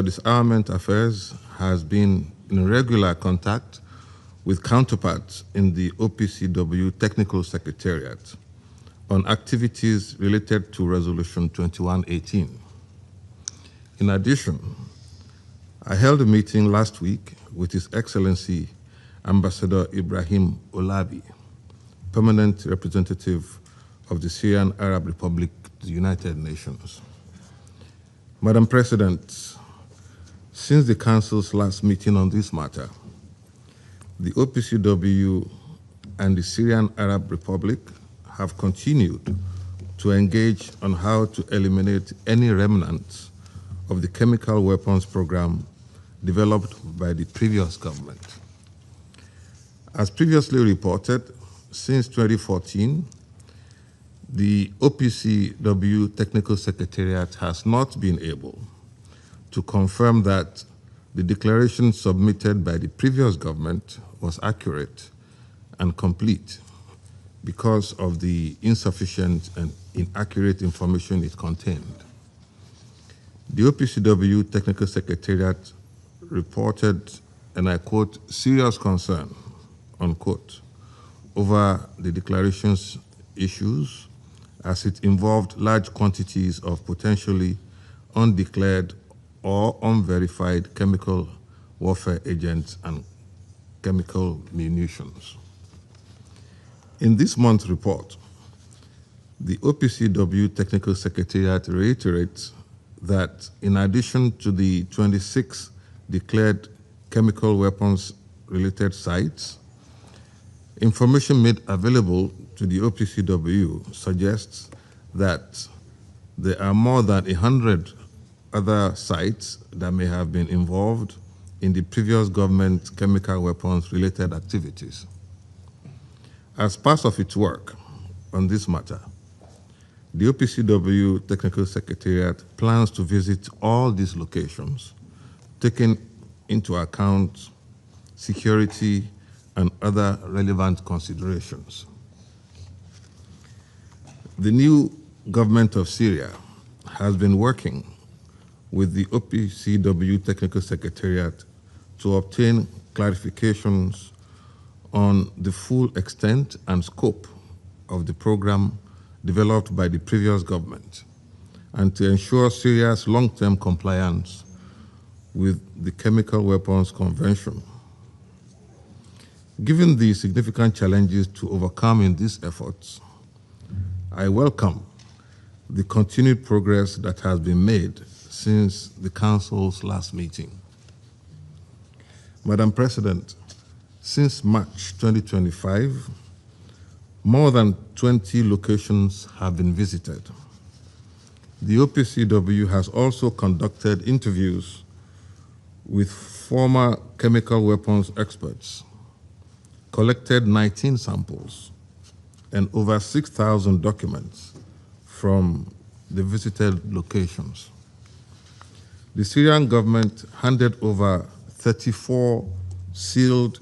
Disarmament Affairs has been in regular contact with counterparts in the OPCW Technical Secretariat on activities related to Resolution 2118. In addition, I held a meeting last week with His Excellency Ambassador Ibrahim Olabi, Permanent Representative of the Syrian Arab Republic to the United Nations. Madam President, since the Council's last meeting on this matter, the OPCW and the Syrian Arab Republic have continued to engage on how to eliminate any remnants of the chemical weapons program developed by the previous government. As previously reported, since 2014, the OPCW Technical Secretariat has not been able to confirm that the declaration submitted by the previous government was accurate and complete because of the insufficient and inaccurate information it contained. The OPCW Technical Secretariat reported, and I quote, serious concern, unquote, over the declaration's issues as it involved large quantities of potentially undeclared or unverified chemical warfare agents and chemical munitions. In this month's report, the OPCW Technical Secretariat reiterates that in addition to the 26 declared chemical weapons-related sites, information made available to the OPCW suggests that there are more than 100 other sites that may have been involved in the previous government's chemical weapons-related activities. As part of its work on this matter, the OPCW Technical Secretariat plans to visit all these locations, taking into account security and other relevant considerations. The new government of Syria has been working with the OPCW Technical Secretariat to obtain clarifications on the full extent and scope of the program developed by the previous government and to ensure Syria's long-term compliance with the Chemical Weapons Convention. Given the significant challenges to overcome in these efforts, I welcome the continued progress that has been made since the Council's last meeting. Madam President, since March 2025, more than 20 locations have been visited. The OPCW has also conducted interviews with former chemical weapons experts, collected 19 samples, and over 6,000 documents from the visited locations. The Syrian government handed over 34 sealed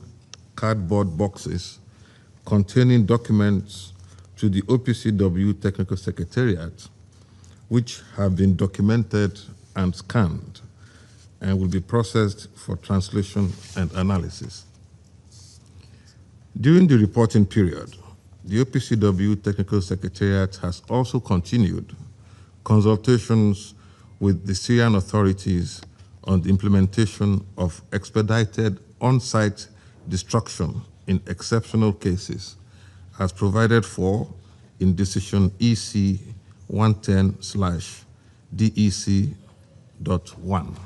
cardboard boxes containing documents to the OPCW Technical Secretariat, which have been documented and scanned and will be processed for translation and analysis. During the reporting period, the OPCW Technical Secretariat has also continued consultations with the Syrian authorities on the implementation of expedited on-site destruction in exceptional cases, as provided for in decision EC110/DEC.1.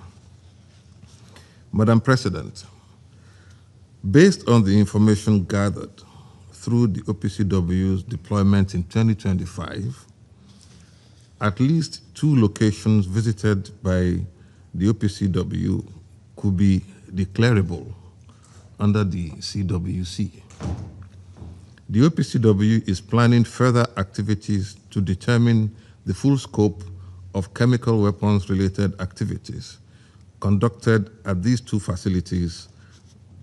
Madam President, based on the information gathered through the OPCW's deployment in 2025, at least 2 locations visited by the OPCW could be declarable under the CWC. The OPCW is planning further activities to determine the full scope of chemical weapons-related activities conducted at these 2 facilities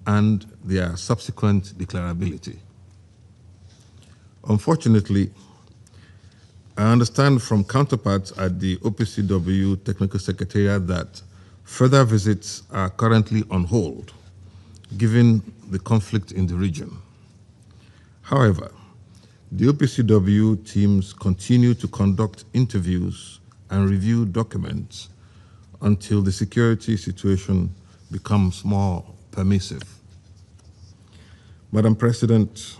and their subsequent declarability. Unfortunately, I understand from counterparts at the OPCW Technical Secretariat that further visits are currently on hold, given the conflict in the region. However, the OPCW teams continue to conduct interviews and review documents until the security situation becomes more permissive. Madam President,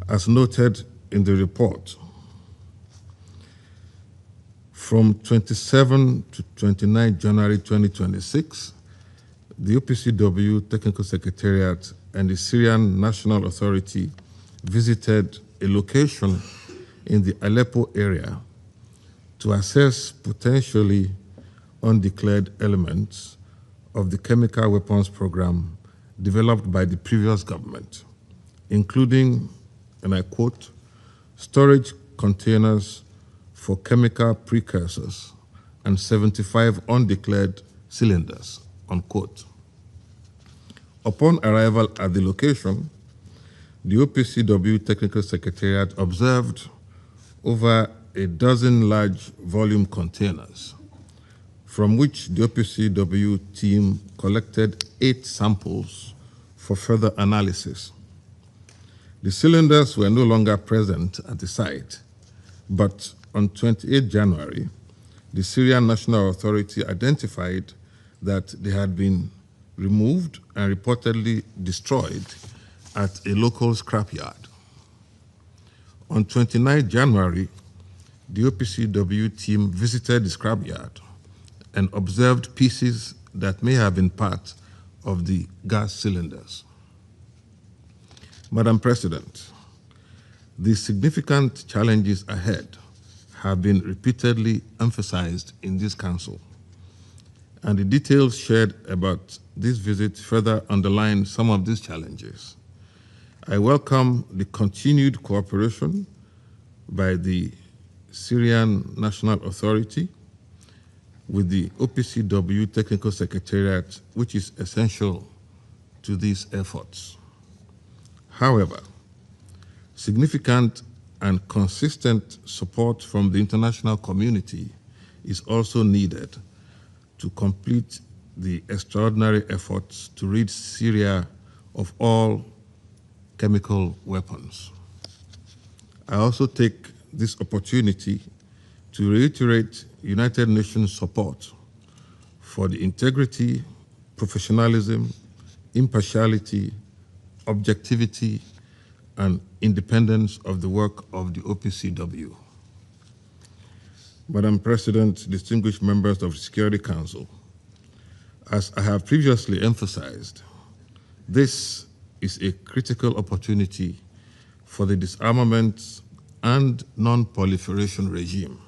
as noted in the report, from 27 to 29 January 2026, the OPCW Technical Secretariat and the Syrian National Authority visited a location in the Aleppo area to assess potentially undeclared elements of the chemical weapons program developed by the previous government, including, and I quote, storage containers for chemical precursors and 75 undeclared cylinders, unquote. Upon arrival at the location, the OPCW Technical Secretariat observed over a dozen large volume containers, from which the OPCW team collected 8 samples for further analysis. The cylinders were no longer present at the site, but on 28 January, the Syrian National Authority identified that they had been removed and reportedly destroyed at a local scrapyard. On 29 January, the OPCW team visited the scrapyard and observed pieces that may have been part of the gas cylinders. Madam President, the significant challenges ahead have been repeatedly emphasized in this Council, and the details shared about this visit further underline some of these challenges. I welcome the continued cooperation by the Syrian National Authority with the OPCW Technical Secretariat, which is essential to these efforts. However, significant and consistent support from the international community is also needed to complete the extraordinary efforts to rid Syria of all chemical weapons. I also take this opportunity to reiterate United Nations support for the integrity, professionalism, impartiality, objectivity, and independence of the work of the OPCW. Madam President, distinguished members of the Security Council, as I have previously emphasized, this is a critical opportunity for the disarmament and non-proliferation regime.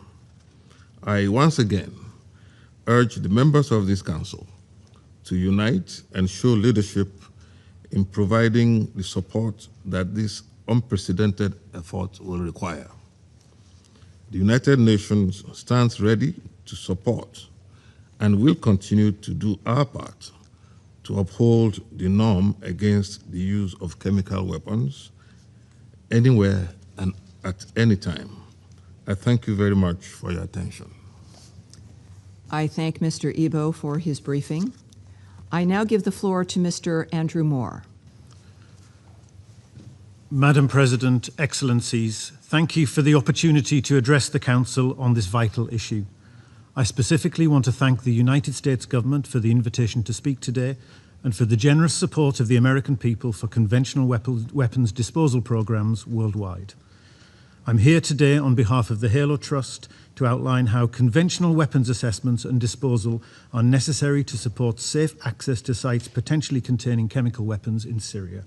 I once again urge the members of this Council to unite and show leadership in providing the support that this unprecedented effort will require. The United Nations stands ready to support and will continue to do our part to uphold the norm against the use of chemical weapons anywhere and at any time. I thank you very much for your attention. I thank Mr. Ebo for his briefing. I now give the floor to Mr. Andrew Moore. Madam President, Excellencies, thank you for the opportunity to address the Council on this vital issue. I specifically want to thank the United States government for the invitation to speak today and for the generous support of the American people for conventional weapons disposal programs worldwide. I'm here today on behalf of the HALO Trust to outline how conventional weapons assessments and disposal are necessary to support safe access to sites potentially containing chemical weapons in Syria.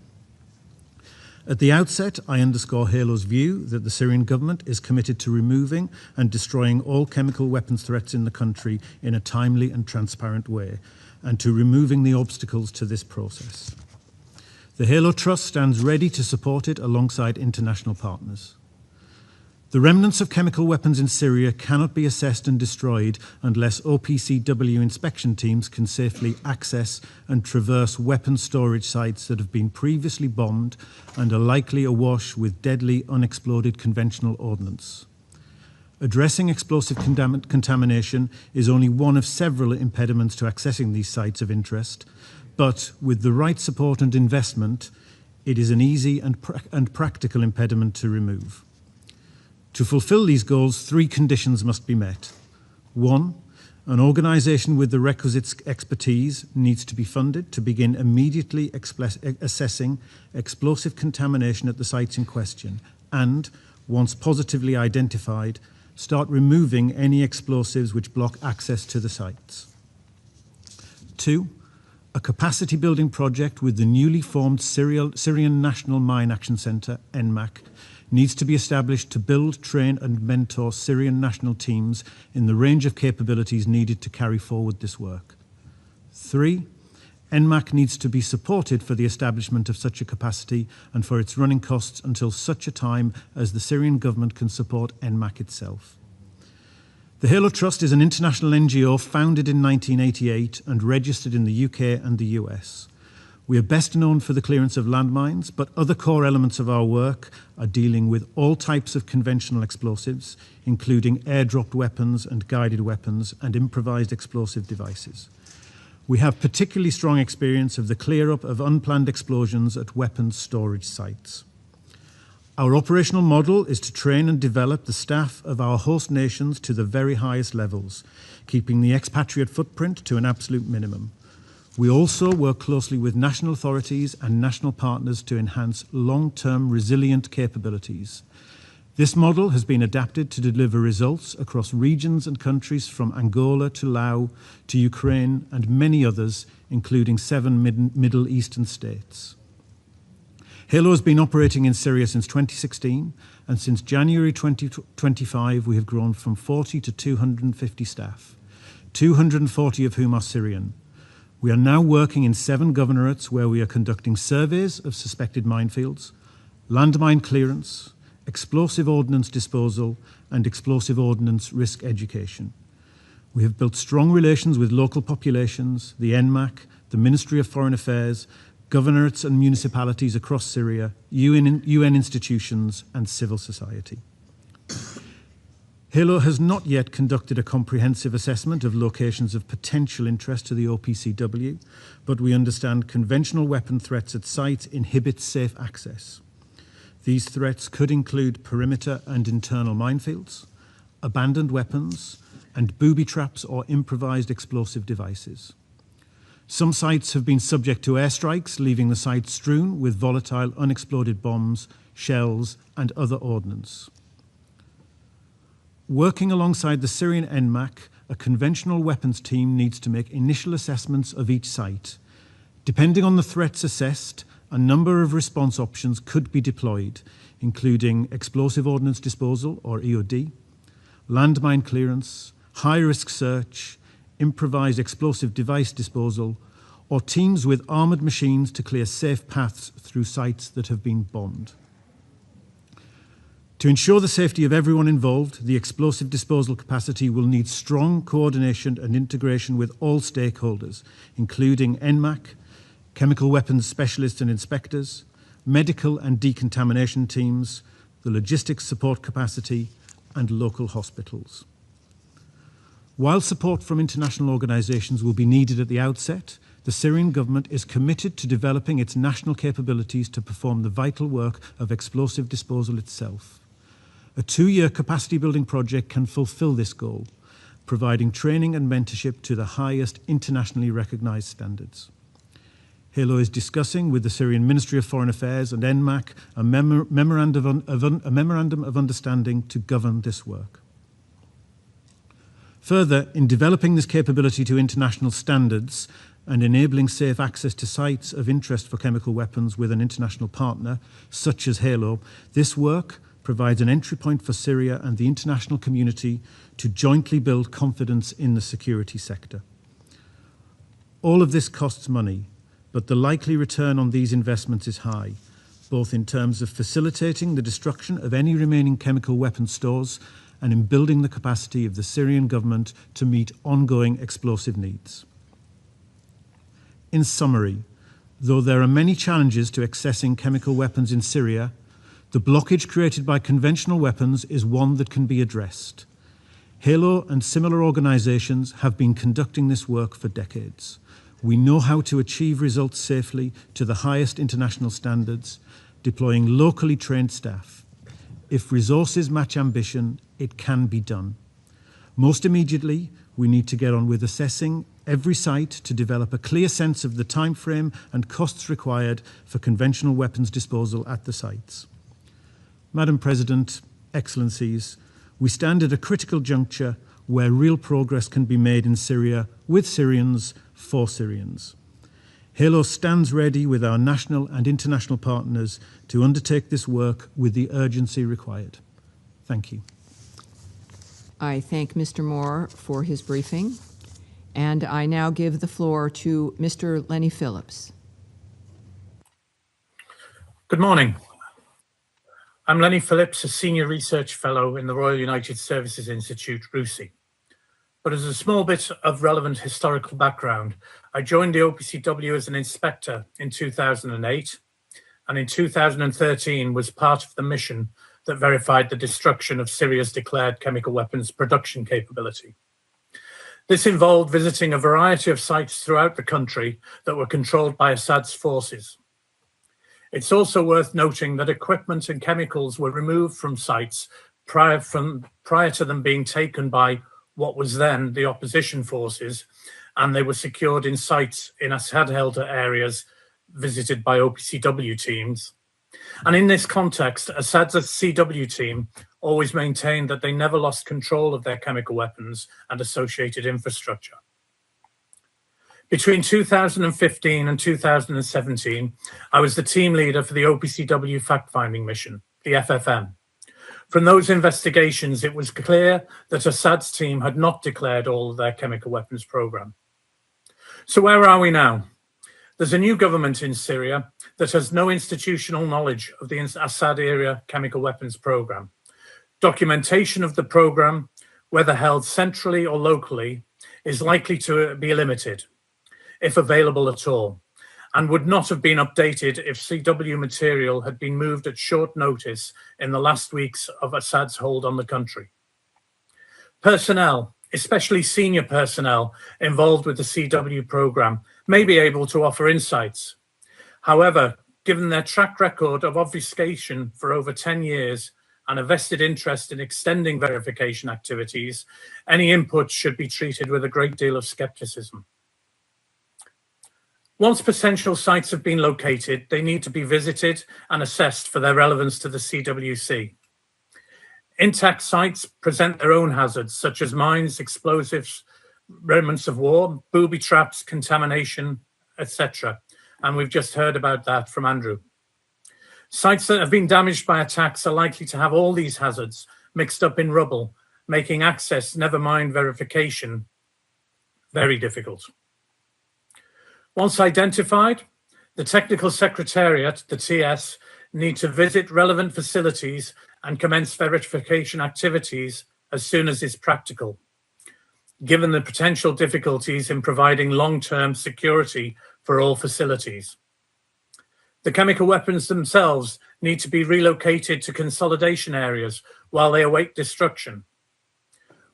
At the outset, I underscore HALO's view that the Syrian government is committed to removing and destroying all chemical weapons threats in the country in a timely and transparent way, and to removing the obstacles to this process. The HALO Trust stands ready to support it alongside international partners. The remnants of chemical weapons in Syria cannot be assessed and destroyed unless OPCW inspection teams can safely access and traverse weapon storage sites that have been previously bombed and are likely awash with deadly unexploded conventional ordnance. Addressing explosive contamination is only one of several impediments to accessing these sites of interest, but with the right support and investment, it is an easy and practical impediment to remove. To fulfill these goals, 3 conditions must be met. 1, an organisation with the requisite expertise needs to be funded to begin immediately assessing explosive contamination at the sites in question and, once positively identified, start removing any explosives which block access to the sites. 2, a capacity building project with the newly formed Syrian National Mine Action Centre, NMAC, needs to be established to build, train and mentor Syrian national teams in the range of capabilities needed to carry forward this work. 3, NMAC needs to be supported for the establishment of such a capacity and for its running costs until such a time as the Syrian government can support NMAC itself. The Halo Trust is an international NGO founded in 1988 and registered in the UK and the US. We are best known for the clearance of landmines, but other core elements of our work are dealing with all types of conventional explosives, including airdropped weapons and guided weapons and improvised explosive devices. We have particularly strong experience of the clear-up of unplanned explosions at weapons storage sites. Our operational model is to train and develop the staff of our host nations to the very highest levels, keeping the expatriate footprint to an absolute minimum. We also work closely with national authorities and national partners to enhance long-term resilient capabilities. This model has been adapted to deliver results across regions and countries from Angola to Laos to Ukraine and many others, including 7 Middle Eastern states. Halo has been operating in Syria since 2016, and since January 2025 we have grown from 40 to 250 staff, 240 of whom are Syrian. We are now working in 7 governorates where we are conducting surveys of suspected minefields, landmine clearance, explosive ordnance disposal, and explosive ordnance risk education. We have built strong relations with local populations, the NMAC, the Ministry of Foreign Affairs, governorates and municipalities across Syria, UN institutions, and civil society. Halo has not yet conducted a comprehensive assessment of locations of potential interest to the OPCW, but we understand conventional weapon threats at sites inhibit safe access. These threats could include perimeter and internal minefields, abandoned weapons, and booby traps or improvised explosive devices. Some sites have been subject to airstrikes, leaving the site strewn with volatile unexploded bombs, shells, and other ordnance. Working alongside the Syrian NMAC, a conventional weapons team needs to make initial assessments of each site. Depending on the threats assessed, a number of response options could be deployed, including explosive ordnance disposal, or EOD, landmine clearance, high-risk search, improvised explosive device disposal, or teams with armoured machines to clear safe paths through sites that have been bombed. To ensure the safety of everyone involved, the explosive disposal capacity will need strong coordination and integration with all stakeholders, including NMAC, chemical weapons specialists and inspectors, medical and decontamination teams, the logistics support capacity, and local hospitals. While support from international organisations will be needed at the outset, the Syrian government is committed to developing its national capabilities to perform the vital work of explosive disposal itself. A 2-year capacity building project can fulfil this goal, providing training and mentorship to the highest internationally recognised standards. Halo is discussing with the Syrian Ministry of Foreign Affairs and NMAC a memorandum of understanding to govern this work. Further, in developing this capability to international standards and enabling safe access to sites of interest for chemical weapons with an international partner, such as Halo, this work provides an entry point for Syria and the international community to jointly build confidence in the security sector. All of this costs money, but the likely return on these investments is high, both in terms of facilitating the destruction of any remaining chemical weapon stores and in building the capacity of the Syrian government to meet ongoing explosive needs. In summary, though there are many challenges to accessing chemical weapons in Syria, the blockage created by conventional weapons is one that can be addressed. HALO and similar organisations have been conducting this work for decades. We know how to achieve results safely to the highest international standards, deploying locally trained staff. If resources match ambition, it can be done. Most immediately, we need to get on with assessing every site to develop a clear sense of the timeframe and costs required for conventional weapons disposal at the sites. Madam President, Excellencies, we stand at a critical juncture where real progress can be made in Syria with Syrians for Syrians. HALO stands ready with our national and international partners to undertake this work with the urgency required. Thank you. I thank Mr. Moore for his briefing, and I now give the floor to Mr. Lenny Phillips. Good morning. I'm Lenny Phillips, a Senior Research Fellow in the Royal United Services Institute, RUSI. But as a small bit of relevant historical background, I joined the OPCW as an inspector in 2008, and in 2013 was part of the mission that verified the destruction of Syria's declared chemical weapons production capability. This involved visiting a variety of sites throughout the country that were controlled by Assad's forces. It's also worth noting that equipment and chemicals were removed from sites prior to them being taken by what was then the opposition forces, and they were secured in sites in Assad-held areas visited by OPCW teams. And in this context, Assad's CW team always maintained that they never lost control of their chemical weapons and associated infrastructure. Between 2015 and 2017, I was the team leader for the OPCW fact-finding mission, the FFM. From those investigations, it was clear that Assad's team had not declared all of their chemical weapons program. So where are we now? There's a new government in Syria that has no institutional knowledge of the Assad-era chemical weapons program. Documentation of the program, whether held centrally or locally, is likely to be limited, if available at all, and would not have been updated if CW material had been moved at short notice in the last weeks of Assad's hold on the country. Personnel, especially senior personnel involved with the CW program, may be able to offer insights. However, given their track record of obfuscation for over 10 years and a vested interest in extending verification activities, any input should be treated with a great deal of skepticism. Once potential sites have been located, they need to be visited and assessed for their relevance to the CWC. Intact sites present their own hazards, such as mines, explosives, remnants of war, booby traps, contamination, etc. And we've just heard about that from Andrew. Sites that have been damaged by attacks are likely to have all these hazards mixed up in rubble, making access, never mind verification, very difficult. Once identified, the Technical Secretariat, the TS, need to visit relevant facilities and commence verification activities as soon as is practical, given the potential difficulties in providing long-term security for all facilities. The chemical weapons themselves need to be relocated to consolidation areas while they await destruction.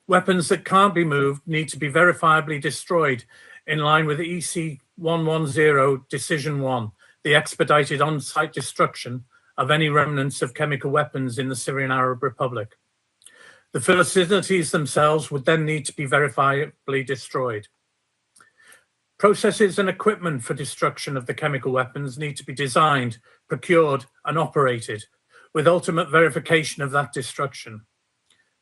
Weapons that can't be moved need to be verifiably destroyed in line with AC110 Decision 1, the expedited on-site destruction of any remnants of chemical weapons in the Syrian Arab Republic. The facilities themselves would then need to be verifiably destroyed. Processes and equipment for destruction of the chemical weapons need to be designed, procured, and operated, with ultimate verification of that destruction.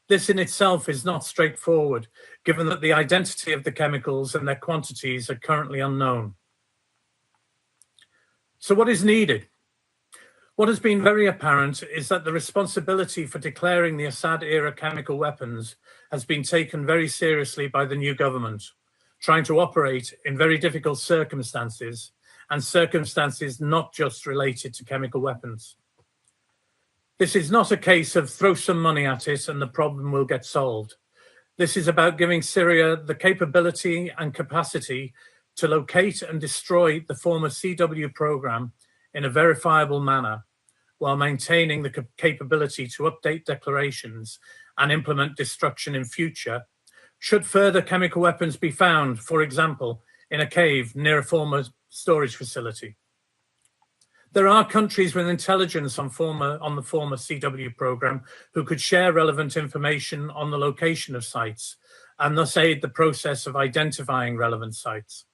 This in itself is not straightforward, given that the identity of the chemicals and their quantities are currently unknown. So what is needed? What has been very apparent is that the responsibility for declaring the Assad-era chemical weapons has been taken very seriously by the new government, trying to operate in very difficult circumstances, and circumstances not just related to chemical weapons. This is not a case of throw some money at it and the problem will get solved. This is about giving Syria the capability and capacity to locate and destroy the former CW program in a verifiable manner, while maintaining the capability to update declarations and implement destruction in future, should further chemical weapons be found, for example, in a cave near a former storage facility. There are countries with intelligence on the former CW program who could share relevant information on the location of sites and thus aid the process of identifying relevant sites.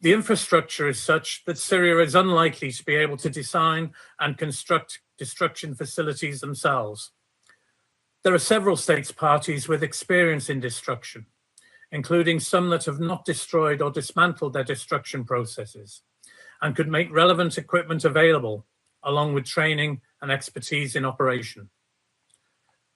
The infrastructure is such that Syria is unlikely to be able to design and construct destruction facilities themselves. There are several states parties with experience in destruction, including some that have not destroyed or dismantled their destruction processes, and could make relevant equipment available, along with training and expertise in operation.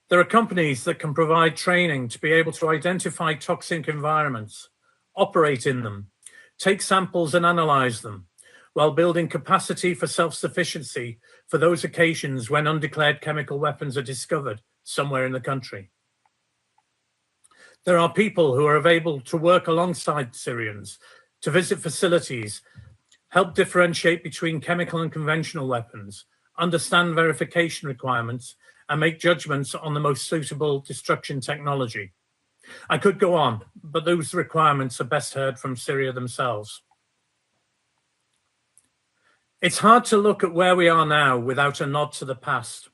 There are companies that can provide training to be able to identify toxic environments, operate in them, take samples and analyze them, while building capacity for self-sufficiency for those occasions when undeclared chemical weapons are discovered somewhere in the country. There are people who are able to work alongside Syrians, to visit facilities, help differentiate between chemical and conventional weapons, understand verification requirements, and make judgments on the most suitable destruction technology. I could go on, but those requirements are best heard from Syria themselves. It's hard to look at where we are now without a nod to the past.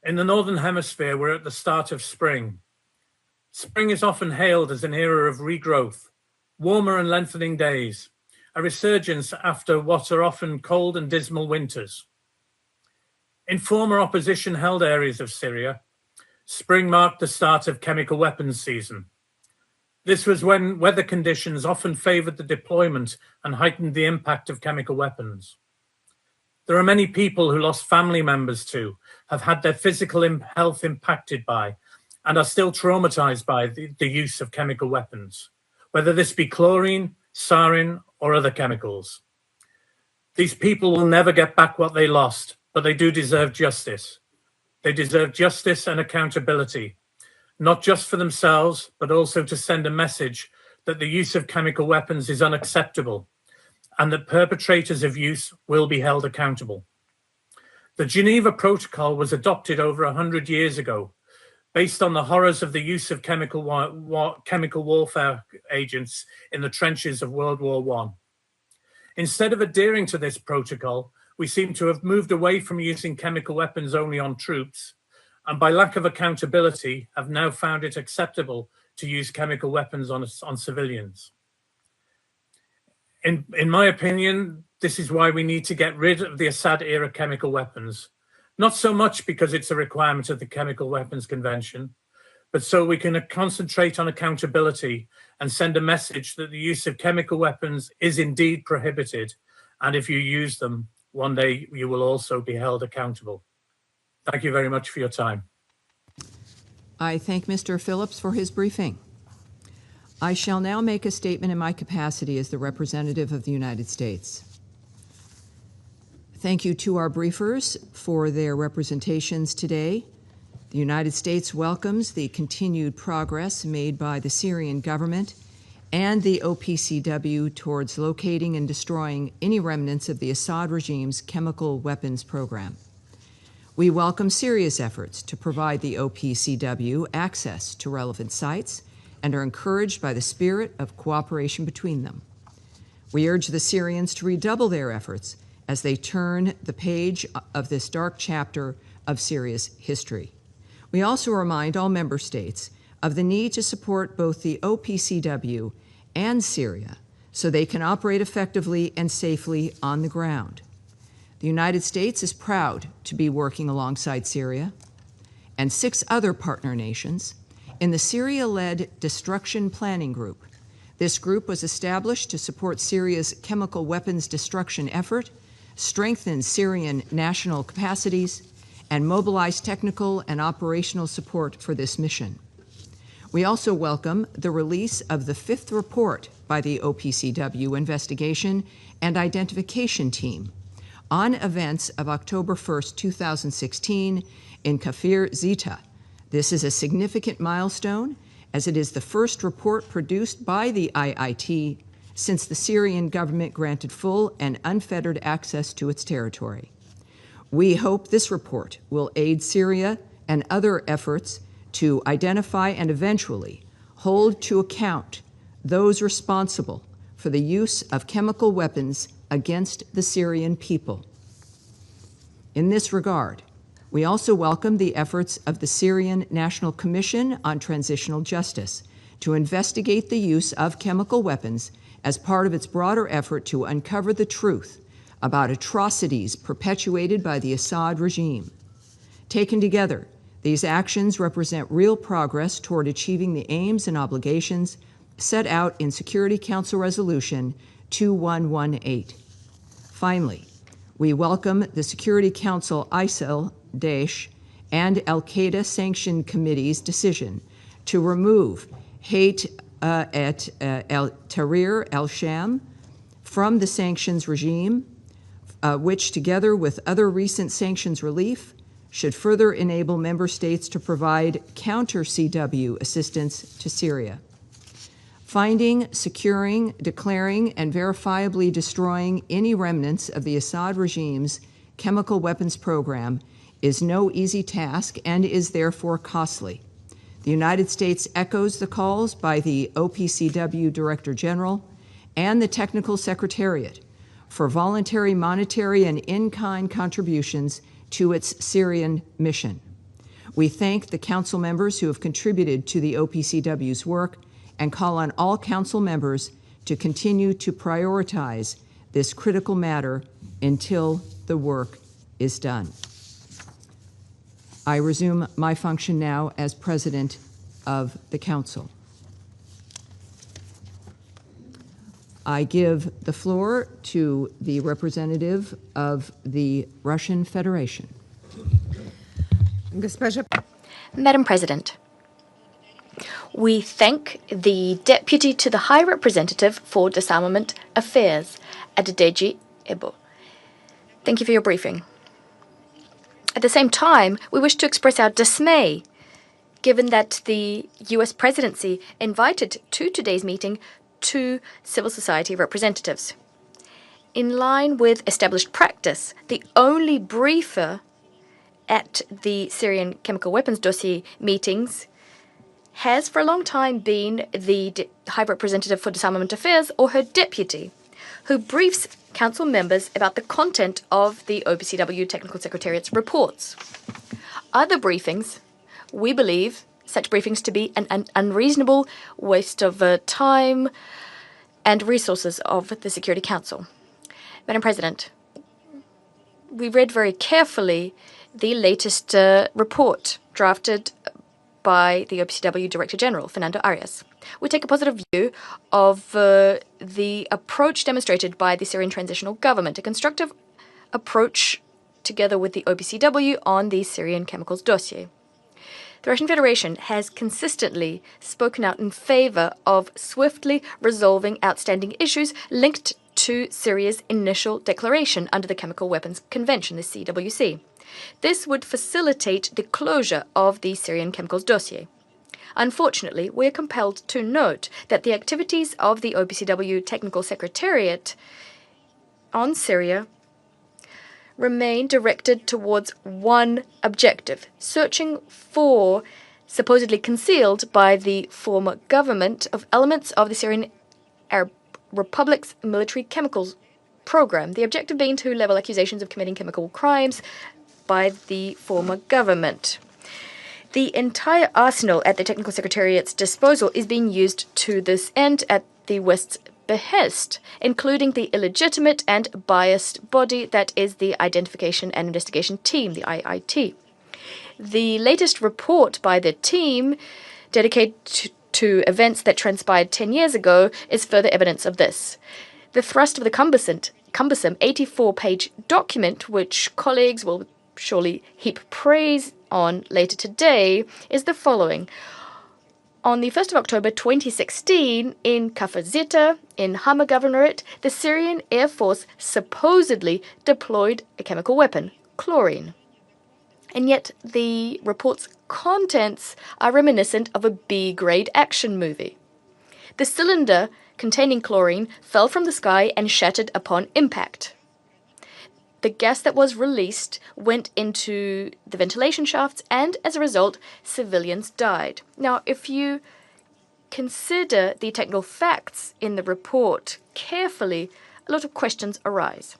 In the Northern Hemisphere, we're at the start of spring. Spring is often hailed as an era of regrowth, warmer and lengthening days, a resurgence after what are often cold and dismal winters. In former opposition-held areas of Syria, spring marked the start of chemical weapons season. This was when weather conditions often favored the deployment and heightened the impact of chemical weapons. There are many people who lost family members to, have had their physical health impacted by, and are still traumatized by the use of chemical weapons, whether this be chlorine, sarin, or other chemicals. These people will never get back what they lost, but they do deserve justice. They deserve justice and accountability, not just for themselves, but also to send a message that the use of chemical weapons is unacceptable and that perpetrators of use will be held accountable. The Geneva Protocol was adopted over 100 years ago, based on the horrors of the use of chemical warfare agents in the trenches of World War I. Instead of adhering to this protocol, we seem to have moved away from using chemical weapons only on troops, and by lack of accountability, have now found it acceptable to use chemical weapons on civilians. In my opinion, this is why we need to get rid of the Assad-era chemical weapons, not so much because it's a requirement of the Chemical Weapons Convention, but so we can concentrate on accountability and send a message that the use of chemical weapons is indeed prohibited, and if you use them, one day you will also be held accountable. Thank you very much for your time. I thank Mr. Phillips for his briefing. I shall now make a statement in my capacity as the representative of the United States. Thank you to our briefers for their representations today. The United States welcomes the continued progress made by the Syrian government and the OPCW towards locating and destroying any remnants of the Assad regime's chemical weapons program. We welcome Syria's efforts to provide the OPCW access to relevant sites and are encouraged by the spirit of cooperation between them. We urge the Syrians to redouble their efforts as they turn the page of this dark chapter of Syria's history. We also remind all member states of the need to support both the OPCW and Syria so they can operate effectively and safely on the ground. The United States is proud to be working alongside Syria and 6 other partner nations in the Syria-led Destruction Planning Group. This group was established to support Syria's chemical weapons destruction effort, strengthen Syrian national capacities, and mobilize technical and operational support for this mission. We also welcome the release of the 5th report by the OPCW Investigation and Identification Team on events of October 1st, 2016 in Kafr Zeita. This is a significant milestone as it is the first report produced by the IIT since the Syrian government granted full and unfettered access to its territory. We hope this report will aid Syria and other efforts to identify and eventually hold to account those responsible for the use of chemical weapons against the Syrian people. In this regard, we also welcome the efforts of the Syrian National Commission on Transitional Justice to investigate the use of chemical weapons as part of its broader effort to uncover the truth about atrocities perpetuated by the Assad regime. Taken together, these actions represent real progress toward achieving the aims and obligations set out in Security Council Resolution 2118. Finally, we welcome the Security Council ISIL, Daesh, and Al-Qaeda Sanction Committee's decision to remove Hayat al-Tahrir al-Sham from the sanctions regime, which, together with other recent sanctions relief, should further enable member states to provide counter-CW assistance to Syria. Finding, securing, declaring, and verifiably destroying any remnants of the Assad regime's chemical weapons program is no easy task and is therefore costly. The United States echoes the calls by the OPCW Director General and the Technical Secretariat for voluntary monetary and in-kind contributions to its Syrian mission. We thank the Council members who have contributed to the OPCW's work and call on all Council members to continue to prioritize this critical matter until the work is done. I resume my function now as President of the Council. I give the floor to the representative of the Russian Federation. Madam President, we thank the Deputy to the High Representative for Disarmament Affairs, Adedeji Ebo. Thank you for your briefing. At the same time, we wish to express our dismay given that the US presidency invited to today's meeting 2 civil society representatives. In line with established practice, the only briefer at the Syrian chemical weapons dossier meetings has for a long time been the High Representative for Disarmament Affairs or her deputy, who briefs Council members about the content of the OPCW Technical Secretariat's reports. Other briefings, we believe such briefings to be an unreasonable waste of time and resources of the Security Council. Madam President, we read very carefully the latest report drafted by the OPCW Director General, Fernando Arias. We take a positive view of the approach demonstrated by the Syrian transitional government, a constructive approach together with the OPCW on the Syrian chemicals dossier. The Russian Federation has consistently spoken out in favor of swiftly resolving outstanding issues linked to Syria's initial declaration under the Chemical Weapons Convention, the CWC. This would facilitate the closure of the Syrian chemicals dossier. Unfortunately, we are compelled to note that the activities of the OPCW Technical Secretariat on Syria remain directed towards one objective, searching for, supposedly concealed by the former government, of elements of the Syrian Arab Republic's military chemicals program, the objective being to level accusations of committing chemical crimes by the former government. The entire arsenal at the Technical Secretariat's disposal is being used to this end at the West's behest, including the illegitimate and biased body that is the Identification and Investigation Team, the IIT. The latest report by the team, dedicated to events that transpired 10 years ago, is further evidence of this. The thrust of the cumbersome 84-page document, which colleagues will surely heap praise on later today, is the following. On the 1st of October 2016, in Kafr Zeita, in Hama Governorate, the Syrian Air Force supposedly deployed a chemical weapon, chlorine. And yet the report's contents are reminiscent of a B-grade action movie. The cylinder containing chlorine fell from the sky and shattered upon impact. The gas that was released went into the ventilation shafts, and as a result, civilians died. Now, if you consider the technical facts in the report carefully, a lot of questions arise.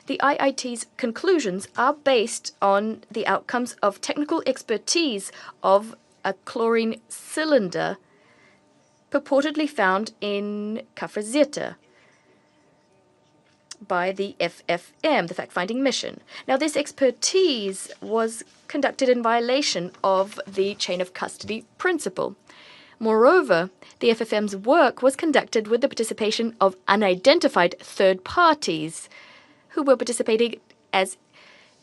The IIT's conclusions are based on the outcomes of technical expertise of a chlorine cylinder purportedly found in Kafr Zeita by the FFM, the fact-finding mission. Now, this expertise was conducted in violation of the chain of custody principle. Moreover, the FFM's work was conducted with the participation of unidentified third parties who were participating as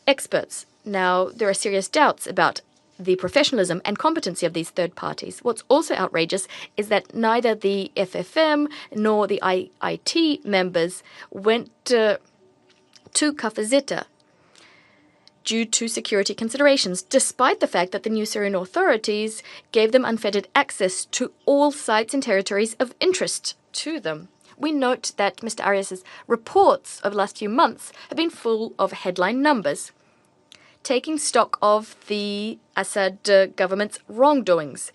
experts. Now, there are serious doubts about the professionalism and competency of these third parties. What's also outrageous is that neither the FFM nor the IIT members went to Kafr Zeita due to security considerations, despite the fact that the new Syrian authorities gave them unfettered access to all sites and territories of interest to them. We note that Mr. Arias's reports over the last few months have been full of headline numbers, taking stock of the Assad government's wrongdoings,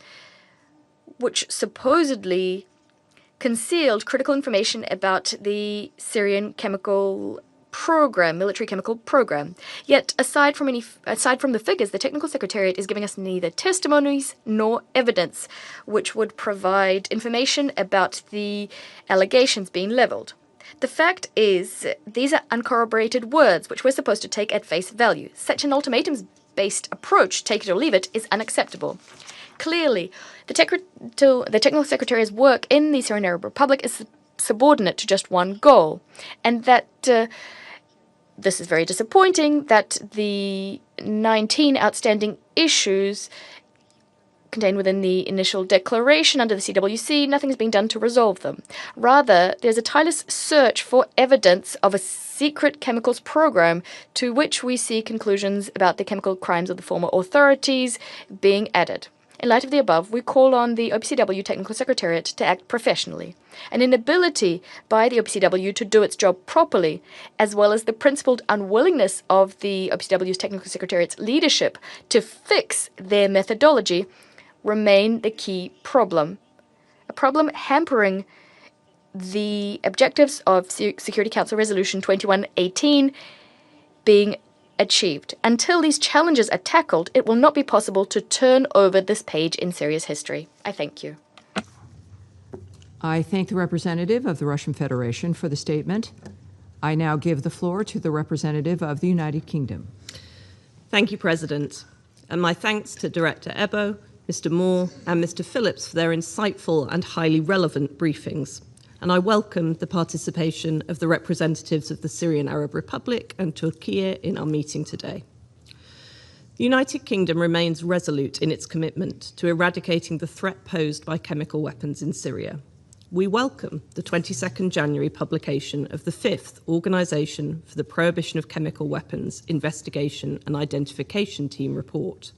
which supposedly concealed critical information about the Syrian chemical program, military chemical program. Yet, aside from the figures, the Technical Secretariat is giving us neither testimonies nor evidence, which would provide information about the allegations being leveled. The fact is, these are uncorroborated words which we're supposed to take at face value. Such an ultimatums-based approach, take it or leave it, is unacceptable. Clearly, the Technical Secretariat's work in the Syrian Arab Republic is subordinate to just one goal, and that this is very disappointing that the 19 outstanding issues contained within the initial declaration under the CWC, nothing is being done to resolve them. Rather, there's a tireless search for evidence of a secret chemicals program to which we see conclusions about the chemical crimes of the former authorities being added. In light of the above, we call on the OPCW Technical Secretariat to act professionally. An inability by the OPCW to do its job properly, as well as the principled unwillingness of the OPCW's Technical Secretariat's leadership to fix their methodology, remain the key problem. A problem hampering the objectives of Security Council Resolution 2118 being achieved. Until these challenges are tackled, it will not be possible to turn over this page in Syria's history. I thank you. I thank the representative of the Russian Federation for the statement. I now give the floor to the representative of the United Kingdom. Thank you, President. And my thanks to Director Ebo, Mr. Moore and Mr. Phillips for their insightful and highly relevant briefings. And I welcome the participation of the representatives of the Syrian Arab Republic and Turkey in our meeting today. The United Kingdom remains resolute in its commitment to eradicating the threat posed by chemical weapons in Syria. We welcome the 22nd January publication of the 5th Organisation for the Prohibition of Chemical Weapons Investigation and Identification Team report.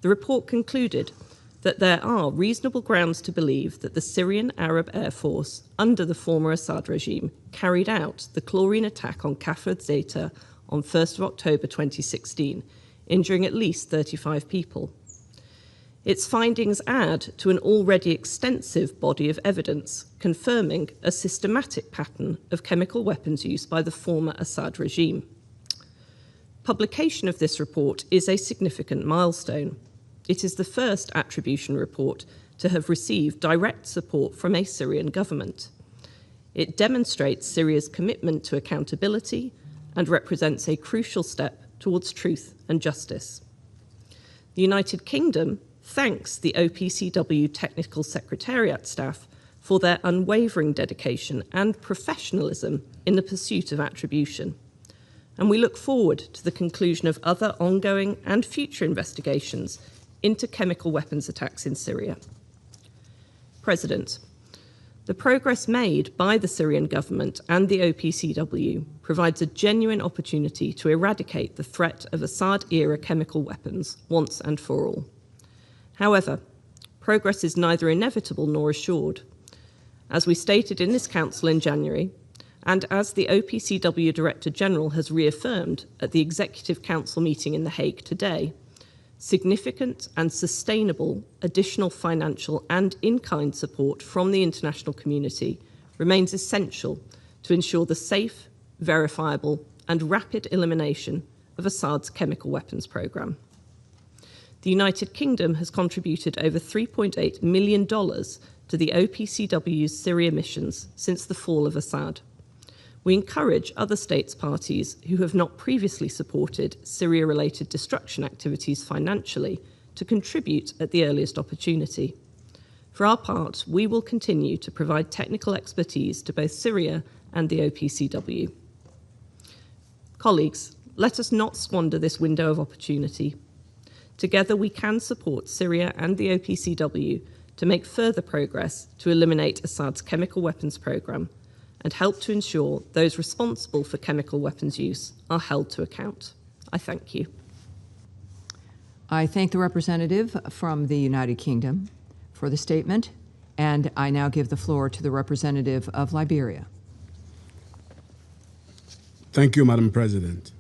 The report concluded that there are reasonable grounds to believe that the Syrian Arab Air Force, under the former Assad regime, carried out the chlorine attack on Kafr Zeita on 1st of October 2016, injuring at least 35 people. Its findings add to an already extensive body of evidence confirming a systematic pattern of chemical weapons use by the former Assad regime. Publication of this report is a significant milestone. It is the first attribution report to have received direct support from a Syrian government. It demonstrates Syria's commitment to accountability and represents a crucial step towards truth and justice. The United Kingdom thanks the OPCW Technical Secretariat staff for their unwavering dedication and professionalism in the pursuit of attribution. And we look forward to the conclusion of other ongoing and future investigations into chemical weapons attacks in Syria. President, the progress made by the Syrian government and the OPCW provides a genuine opportunity to eradicate the threat of Assad-era chemical weapons once and for all. However, progress is neither inevitable nor assured. As we stated in this Council in January, And as the OPCW Director General has reaffirmed at the Executive Council meeting in The Hague today, significant and sustainable additional financial and in-kind support from the international community remains essential to ensure the safe, verifiable, and rapid elimination of Assad's chemical weapons programme. The United Kingdom has contributed over $3.8 million to the OPCW's Syria missions since the fall of Assad. We encourage other states parties who have not previously supported Syria-related destruction activities financially to contribute at the earliest opportunity. For our part, we will continue to provide technical expertise to both Syria and the OPCW. Colleagues, let us not squander this window of opportunity. Together we can support Syria and the OPCW to make further progress to eliminate Assad's chemical weapons programme and help to ensure those responsible for chemical weapons use are held to account. I thank you. I thank the representative from the United Kingdom for the statement, and I now give the floor to the representative of Liberia. Thank you, Madam President.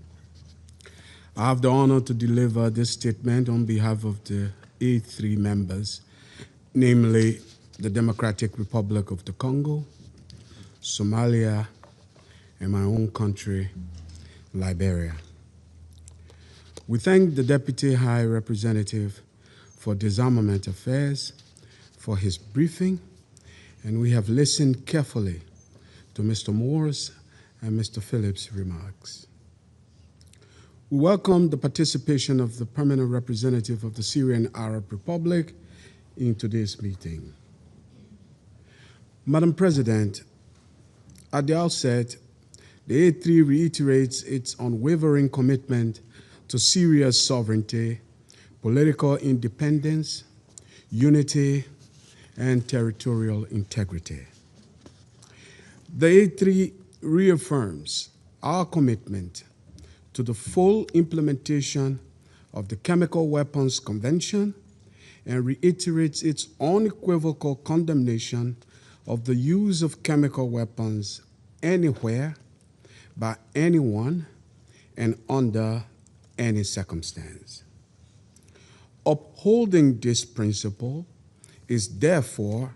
I have the honor to deliver this statement on behalf of the A3 members, namely the Democratic Republic of the Congo, Somalia, and my own country, Liberia. We thank the Deputy High Representative for Disarmament Affairs for his briefing, and we have listened carefully to Mr. Moore's and Mr. Phillips' remarks. We welcome the participation of the permanent representative of the Syrian Arab Republic in today's meeting. Madam President, at the outset, the A3 reiterates its unwavering commitment to Syria's sovereignty, political independence, unity, and territorial integrity. The A3 reaffirms our commitment to the full implementation of the Chemical Weapons Convention and reiterates its unequivocal condemnation of the use of chemical weapons anywhere, by anyone, and under any circumstance. Upholding this principle is therefore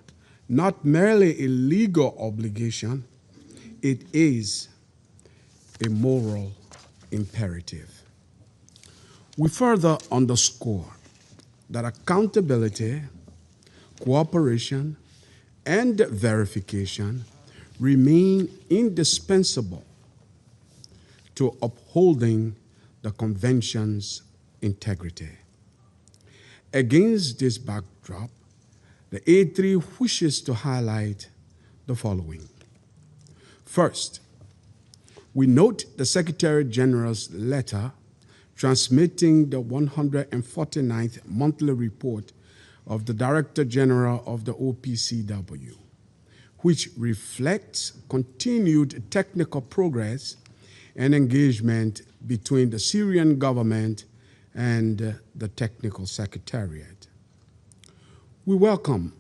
not merely a legal obligation, it is a moral imperative. We further underscore that accountability, cooperation, and verification remain indispensable to upholding the Convention's integrity. Against this backdrop, the A3 wishes to highlight the following. First, we note the Secretary General's letter transmitting the 149th monthly report of the Director General of the OPCW, which reflects continued technical progress and engagement between the Syrian government and the Technical Secretariat. We welcome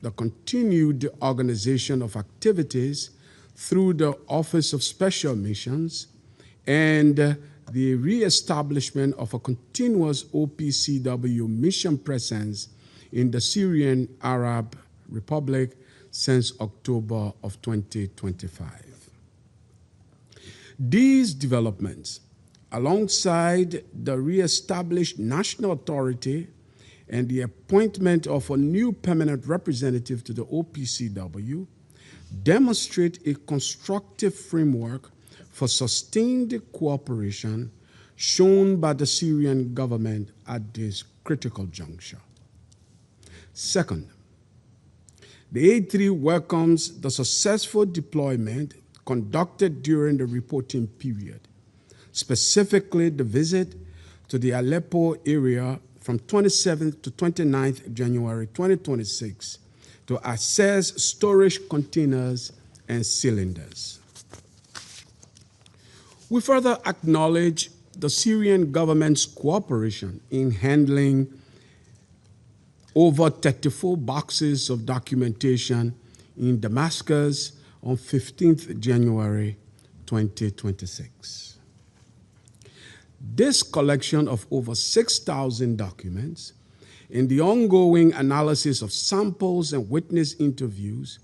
the continued organization of activities through the Office of Special Missions and the re-establishment of a continuous OPCW mission presence in the Syrian Arab Republic since October of 2025. These developments, alongside the re-established national authority and the appointment of a new permanent representative to the OPCW, demonstrate a constructive framework for sustained cooperation shown by the Syrian government at this critical juncture. Second, the A3 welcomes the successful deployment conducted during the reporting period, specifically the visit to the Aleppo area from 27th to 29th January 2026 to assess storage containers and cylinders. We further acknowledge the Syrian government's cooperation in handling over 34 boxes of documentation in Damascus on 15th January 2026. This collection of over 6,000 documents and the ongoing analysis of samples and witness interviews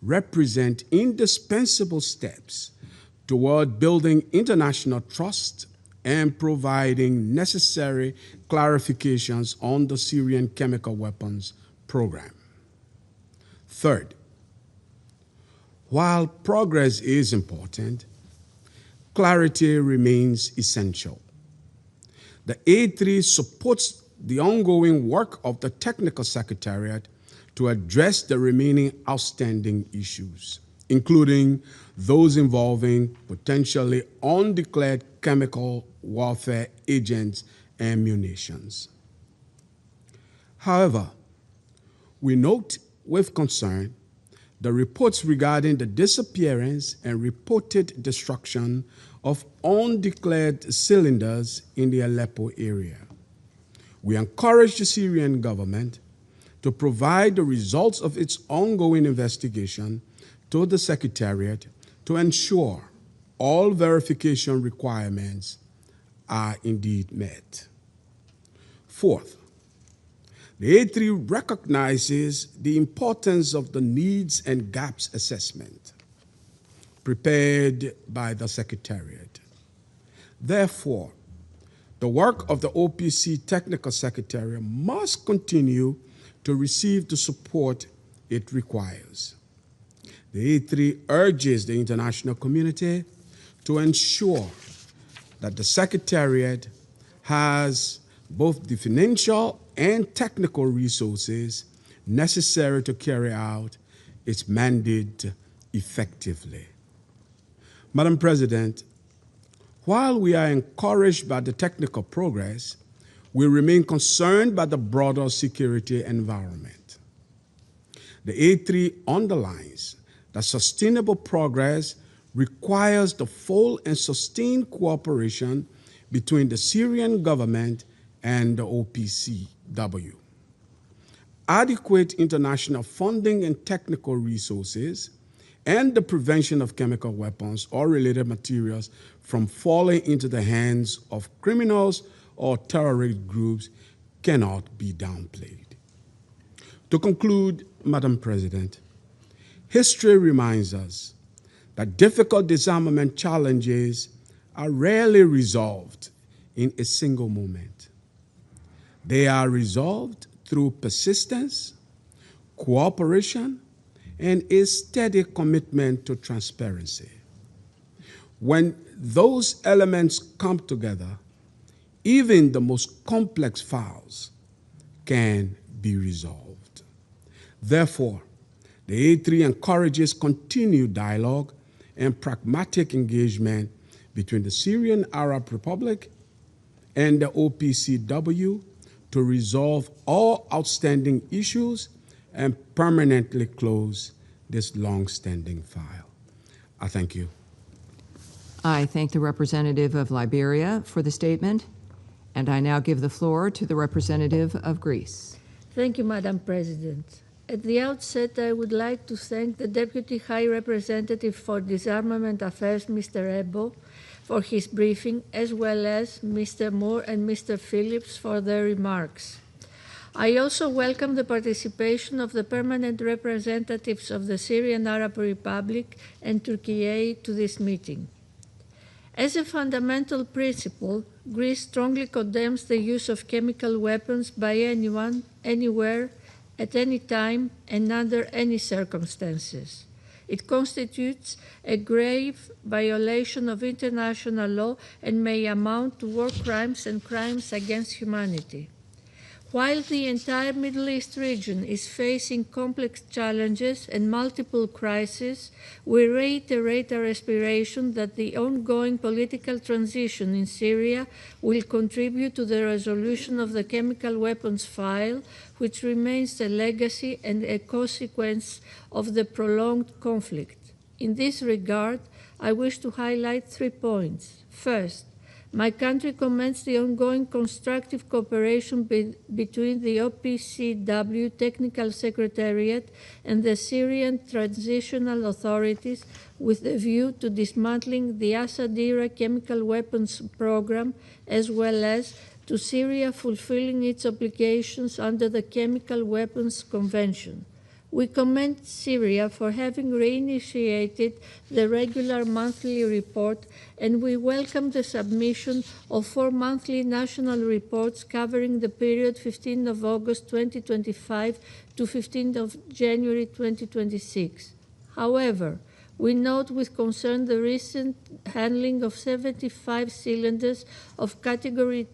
represent indispensable steps toward building international trust and providing necessary clarifications on the Syrian chemical weapons program. Third, while progress is important, clarity remains essential. The A3 supports the ongoing work of the Technical Secretariat to address the remaining outstanding issues, including those involving potentially undeclared chemical warfare agents and munitions. However, we note with concern the reports regarding the disappearance and reported destruction of undeclared cylinders in the Aleppo area. We encourage the Syrian government to provide the results of its ongoing investigation to the Secretariat to ensure all verification requirements are indeed met. Fourth, the A3 recognizes the importance of the needs and gaps assessment prepared by the Secretariat. Therefore, the work of the OPC Technical Secretariat must continue to receive the support it requires. The A3 urges the international community to ensure that the Secretariat has both the financial and technical resources necessary to carry out its mandate effectively. Madam President, while we are encouraged by the technical progress, we remain concerned by the broader security environment. The A3 underlines that sustainable progress requires the full and sustained cooperation between the Syrian government and the OPCW. Adequate international funding and technical resources and the prevention of chemical weapons or related materials from falling into the hands of criminals or terrorist groups cannot be downplayed. To conclude, Madam President, history reminds us that difficult disarmament challenges are rarely resolved in a single moment. They are resolved through persistence, cooperation, and a steady commitment to transparency. When those elements come together, even the most complex files can be resolved. Therefore, the A3 encourages continued dialogue and pragmatic engagement between the Syrian Arab Republic and the OPCW to resolve all outstanding issues and permanently close this long-standing file. I thank you. I thank the representative of Liberia for the statement, and I now give the floor to the representative of Greece. Thank you, Madam President. At the outset, I would like to thank the Deputy High Representative for Disarmament Affairs, Mr. Ebo, for his briefing, as well as Mr. Moore and Mr. Phillips for their remarks. I also welcome the participation of the permanent representatives of the Syrian Arab Republic and Turkey to this meeting. As a fundamental principle, Greece strongly condemns the use of chemical weapons by anyone, anywhere, at any time, and under any circumstances. It constitutes a grave violation of international law and may amount to war crimes and crimes against humanity. While the entire Middle East region is facing complex challenges and multiple crises, we reiterate our aspiration that the ongoing political transition in Syria will contribute to the resolution of the chemical weapons file, which remains a legacy and a consequence of the prolonged conflict. In this regard, I wish to highlight 3 points. First, My country commends the ongoing constructive cooperation between the OPCW Technical Secretariat and the Syrian Transitional Authorities with a view to dismantling the Assad-era chemical weapons program, as well as to Syria fulfilling its obligations under the Chemical Weapons Convention. We commend Syria for having reinitiated the regular monthly report, and we welcome the submission of 4 monthly national reports covering the period 15th of August 2025 to 15th of January 2026. However, we note with concern the recent handling of 75 cylinders of Category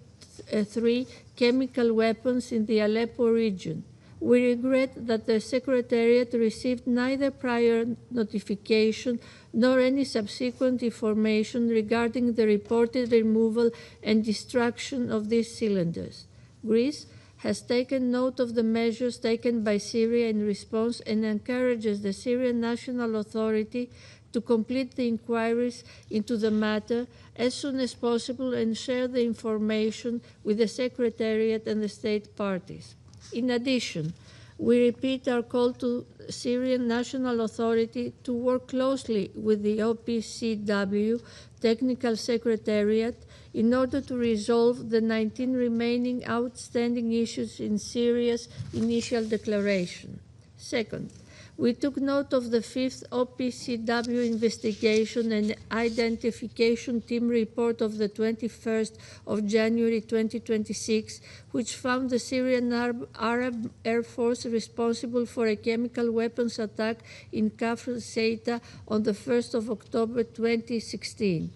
3 chemical weapons in the Aleppo region. We regret that the Secretariat received neither prior notification nor any subsequent information regarding the reported removal and destruction of these cylinders. Greece has taken note of the measures taken by Syria in response and encourages the Syrian National Authority to complete the inquiries into the matter as soon as possible and share the information with the Secretariat and the state parties. In addition, we repeat our call to Syrian National Authority to work closely with the OPCW Technical Secretariat in order to resolve the 19 remaining outstanding issues in Syria's initial declaration. Second, we took note of the 5th OPCW Investigation and Identification Team report of the 21st of January 2026, which found the Syrian Arab Air Force responsible for a chemical weapons attack in Kafr Zeita on the 1st of October 2016.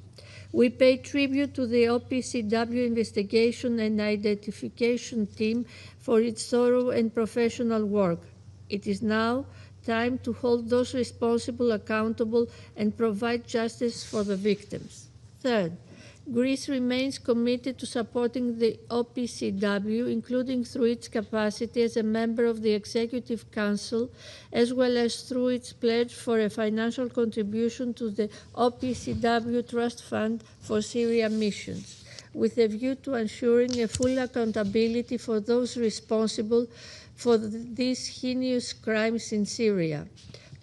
We pay tribute to the OPCW Investigation and Identification Team for its thorough and professional work. It is now time to hold those responsible accountable and provide justice for the victims. Third, Greece remains committed to supporting the OPCW, including through its capacity as a member of the Executive Council, as well as through its pledge for a financial contribution to the OPCW Trust Fund for Syria missions, with a view to ensuring a full accountability for those responsible for these heinous crimes in Syria.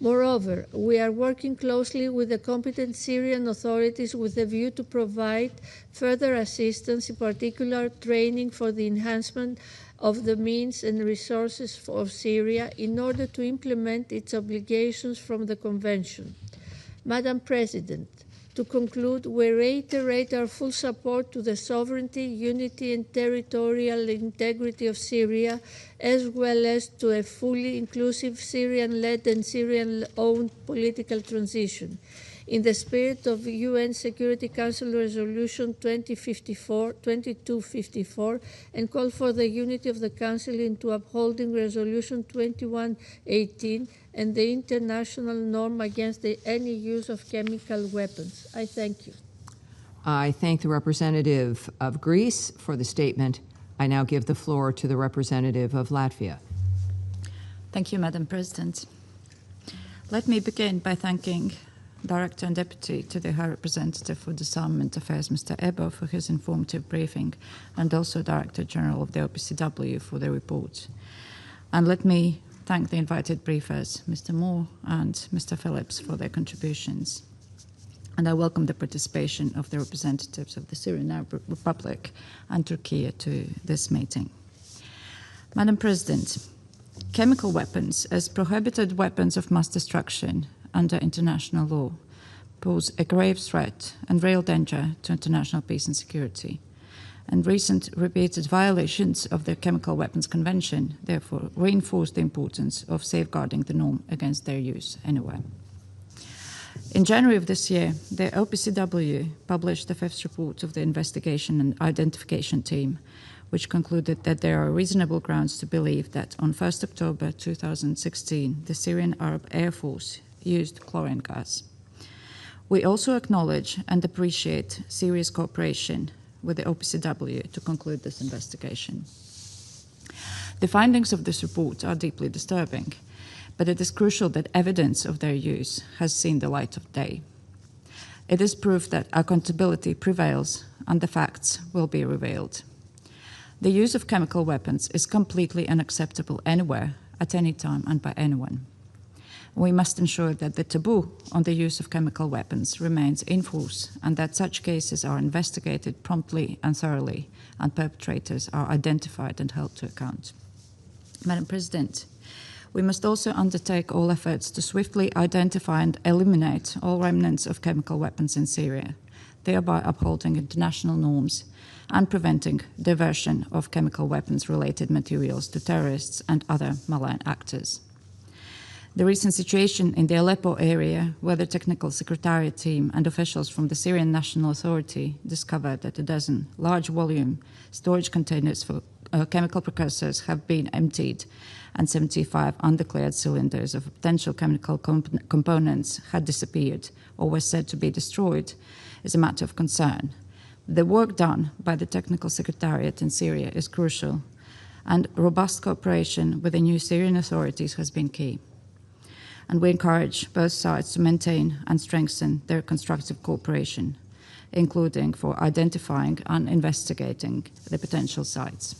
Moreover, we are working closely with the competent Syrian authorities with a view to provide further assistance, in particular training for the enhancement of the means and resources of Syria in order to implement its obligations from the Convention. Madam President, to conclude, we reiterate our full support to the sovereignty, unity, and territorial integrity of Syria, as well as to a fully inclusive Syrian-led and Syrian-owned political transition. In the spirit of UN Security Council Resolution 2254, and call for the unity of the Council into upholding Resolution 2118 and the international norm against any use of chemical weapons. I thank you. I thank the representative of Greece for the statement. I now give the floor to the representative of Latvia. Thank you, Madam President. Let me begin by thanking Director and Deputy to the High Representative for Disarmament Affairs, Mr. Ebo, for his informative briefing, and also Director General of the OPCW for the report. And let me thank the invited briefers, Mr. Moore and Mr. Phillips, for their contributions. And I welcome the participation of the representatives of the Syrian Arab Republic and Turkey to this meeting. Madam President, chemical weapons as prohibited weapons of mass destruction under international law pose a grave threat and real danger to international peace and security. And recent repeated violations of the Chemical Weapons Convention therefore reinforce the importance of safeguarding the norm against their use anywhere. In January of this year, the OPCW published the 5th report of the Investigation and Identification Team, which concluded that there are reasonable grounds to believe that on 1st October 2016, the Syrian Arab Air Force used chlorine gas. We also acknowledge and appreciate Syria's cooperation with the OPCW to conclude this investigation. The findings of this report are deeply disturbing, but it is crucial that evidence of their use has seen the light of day. It is proof that accountability prevails and the facts will be revealed. The use of chemical weapons is completely unacceptable anywhere, at any time, and by anyone. We must ensure that the taboo on the use of chemical weapons remains in force and that such cases are investigated promptly and thoroughly and perpetrators are identified and held to account. Madam President, we must also undertake all efforts to swiftly identify and eliminate all remnants of chemical weapons in Syria, thereby upholding international norms and preventing diversion of chemical weapons-related materials to terrorists and other malign actors. The recent situation in the Aleppo area, where the Technical Secretariat team and officials from the Syrian National Authority discovered that a dozen large-volume storage containers for chemical precursors have been emptied and 75 undeclared cylinders of potential chemical components had disappeared or were said to be destroyed, is a matter of concern. The work done by the Technical Secretariat in Syria is crucial, and robust cooperation with the new Syrian authorities has been key. And we encourage both sides to maintain and strengthen their constructive cooperation, including for identifying and investigating the potential sites.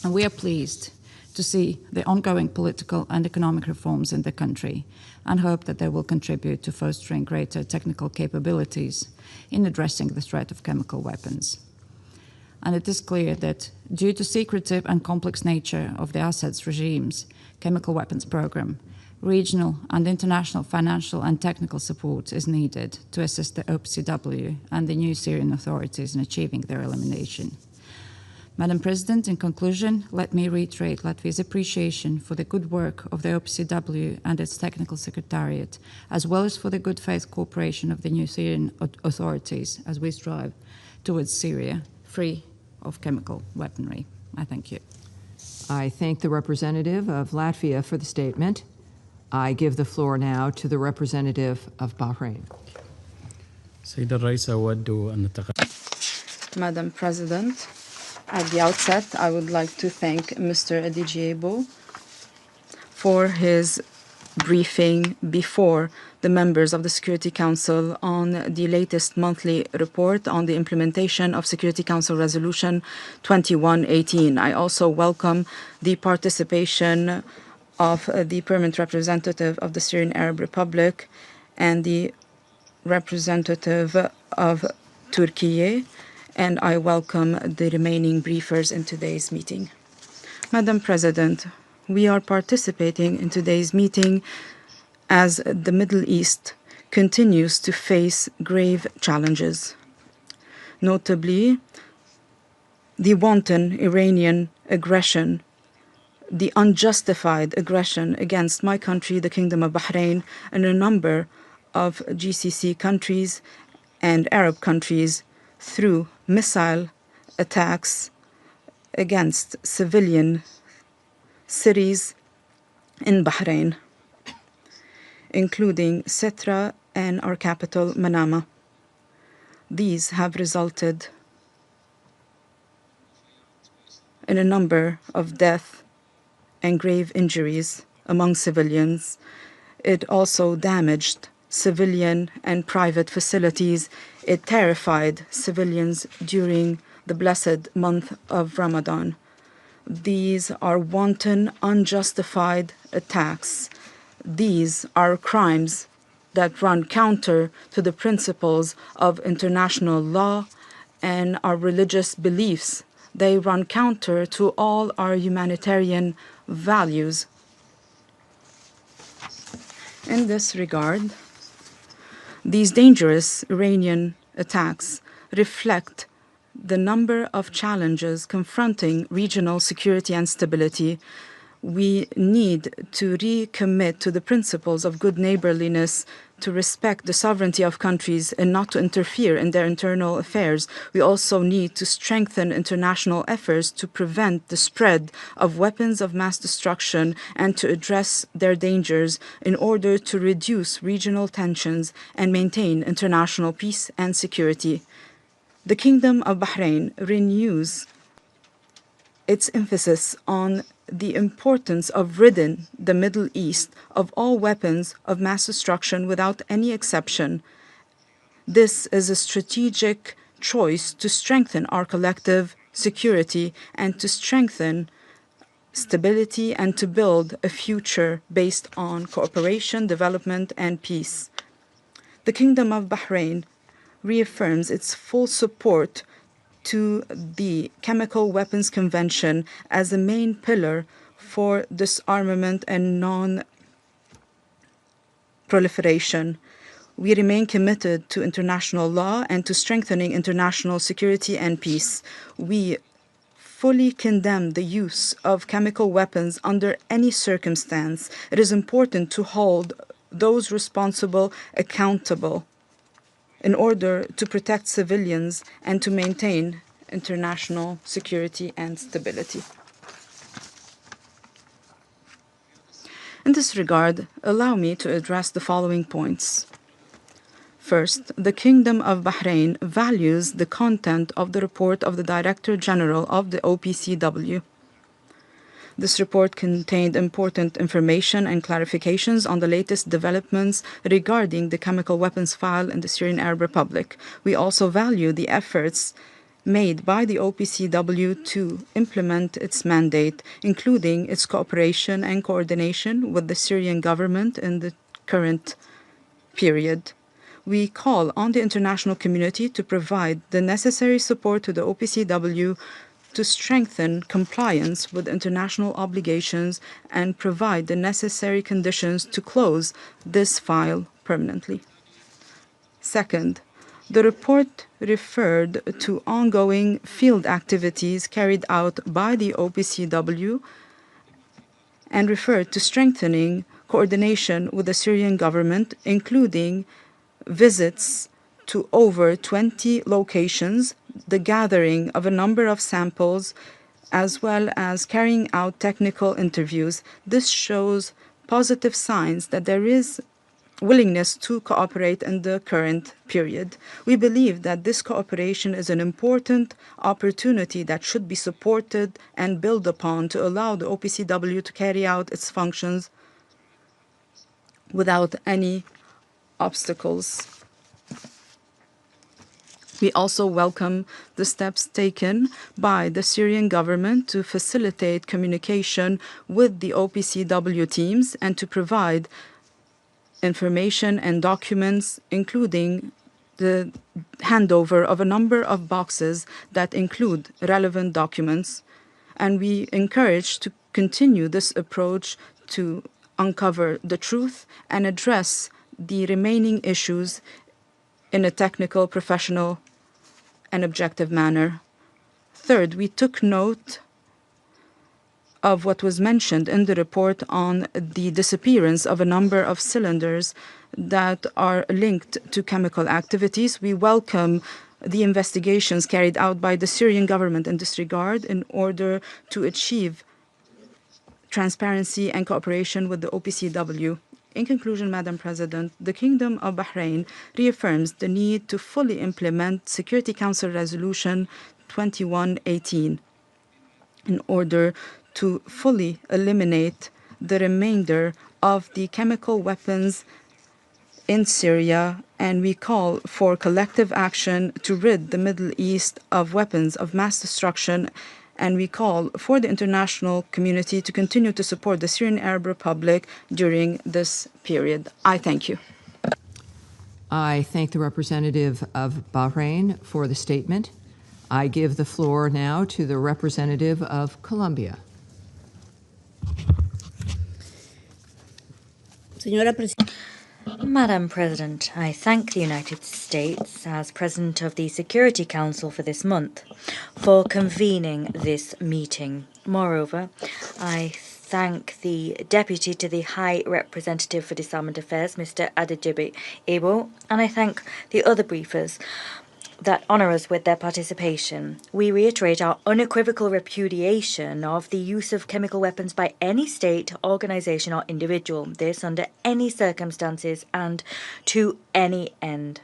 And we are pleased to see the ongoing political and economic reforms in the country and hope that they will contribute to fostering greater technical capabilities in addressing the threat of chemical weapons. And it is clear that due to secretive and complex nature of the Assad's regime's chemical weapons program, regional and international financial and technical support is needed to assist the OPCW and the new Syrian authorities in achieving their elimination. Madam President, in conclusion, let me reiterate Latvia's appreciation for the good work of the OPCW and its Technical Secretariat, as well as for the good faith cooperation of the new Syrian authorities as we strive towards Syria free of chemical weaponry. I thank you. I thank the representative of Latvia for the statement. I give the floor now to the representative of Bahrain. Madam President, at the outset, I would like to thank Mr. Adedeji Ebo for his briefing before the members of the Security Council on the latest monthly report on the implementation of Security Council Resolution 2118. I also welcome the participation of the permanent representative of the Syrian Arab Republic and the representative of Turkey, and I welcome the remaining briefers in today's meeting. Madam President, we are participating in today's meeting as the Middle East continues to face grave challenges, notably the wanton Iranian aggression, the unjustified aggression against my country, the Kingdom of Bahrain, and a number of GCC countries and Arab countries through missile attacks against civilian cities in Bahrain, including Sitra and our capital, Manama. These have resulted in a number of deaths and grave injuries among civilians. It also damaged civilian and private facilities. It terrified civilians during the blessed month of Ramadan. These are wanton, unjustified attacks. These are crimes that run counter to the principles of international law and our religious beliefs. They run counter to all our humanitarian values. In this regard, these dangerous Iranian attacks reflect the number of challenges confronting regional security and stability. We need to recommit to the principles of good neighborliness, to respect the sovereignty of countries and not to interfere in their internal affairs. We also need to strengthen international efforts to prevent the spread of weapons of mass destruction and to address their dangers in order to reduce regional tensions and maintain international peace and security. The Kingdom of Bahrain renews its emphasis on the importance of ridding the Middle East of all weapons of mass destruction without any exception. This is a strategic choice to strengthen our collective security and to strengthen stability and to build a future based on cooperation, development, and peace. The Kingdom of Bahrain reaffirms its full support to the Chemical Weapons Convention as a main pillar for disarmament and non-proliferation. We remain committed to international law and to strengthening international security and peace. We fully condemn the use of chemical weapons under any circumstance. It is important to hold those responsible accountable in order to protect civilians and to maintain international security and stability. In this regard, allow me to address the following points. First, the Kingdom of Bahrain values the content of the report of the Director General of the OPCW. This report contained important information and clarifications on the latest developments regarding the chemical weapons file in the Syrian Arab Republic. We also value the efforts made by the OPCW to implement its mandate, including its cooperation and coordination with the Syrian government in the current period. We call on the international community to provide the necessary support to the OPCW to strengthen compliance with international obligations and provide the necessary conditions to close this file permanently. Second, the report referred to ongoing field activities carried out by the OPCW and referred to strengthening coordination with the Syrian government, including visits to over 20 locations, the gathering of a number of samples, as well as carrying out technical interviews. This shows positive signs that there is willingness to cooperate in the current period. We believe that this cooperation is an important opportunity that should be supported and built upon to allow the OPCW to carry out its functions without any obstacles. We also welcome the steps taken by the Syrian government to facilitate communication with the OPCW teams and to provide information and documents, including the handover of a number of boxes that include relevant documents. And we encourage to continue this approach to uncover the truth and address the remaining issues in a technical, professional, and objective manner. Third, we took note of what was mentioned in the report on the disappearance of a number of cylinders that are linked to chemical activities. We welcome the investigations carried out by the Syrian government in this regard in order to achieve transparency and cooperation with the OPCW. In conclusion, Madam President, the Kingdom of Bahrain reaffirms the need to fully implement Security Council Resolution 2118 in order to fully eliminate the remainder of the chemical weapons in Syria, and we call for collective action to rid the Middle East of weapons of mass destruction, and we call for the international community to continue to support the Syrian Arab Republic during this period. I thank you. I thank the representative of Bahrain for the statement. I give the floor now to the representative of Colombia. Madam President, I thank the United States as President of the Security Council for this month for convening this meeting. Moreover, I thank the Deputy to the High Representative for Disarmament Affairs, Mr. Adedeji Ebo, and I thank the other briefers that honour us with their participation. We reiterate our unequivocal repudiation of the use of chemical weapons by any state, organisation or individual, this under any circumstances and to any end.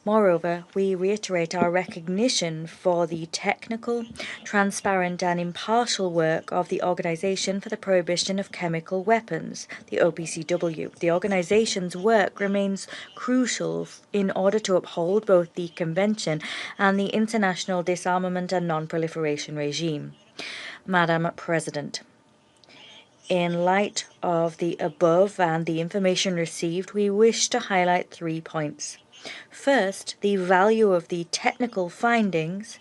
Moreover, we reiterate our recognition for the technical, transparent and impartial work of the Organization for the Prohibition of Chemical Weapons, the OPCW. The organization's work remains crucial in order to uphold both the Convention and the international disarmament and non-proliferation regime. Madam President, in light of the above and the information received, we wish to highlight 3 points. First, the value of the technical findings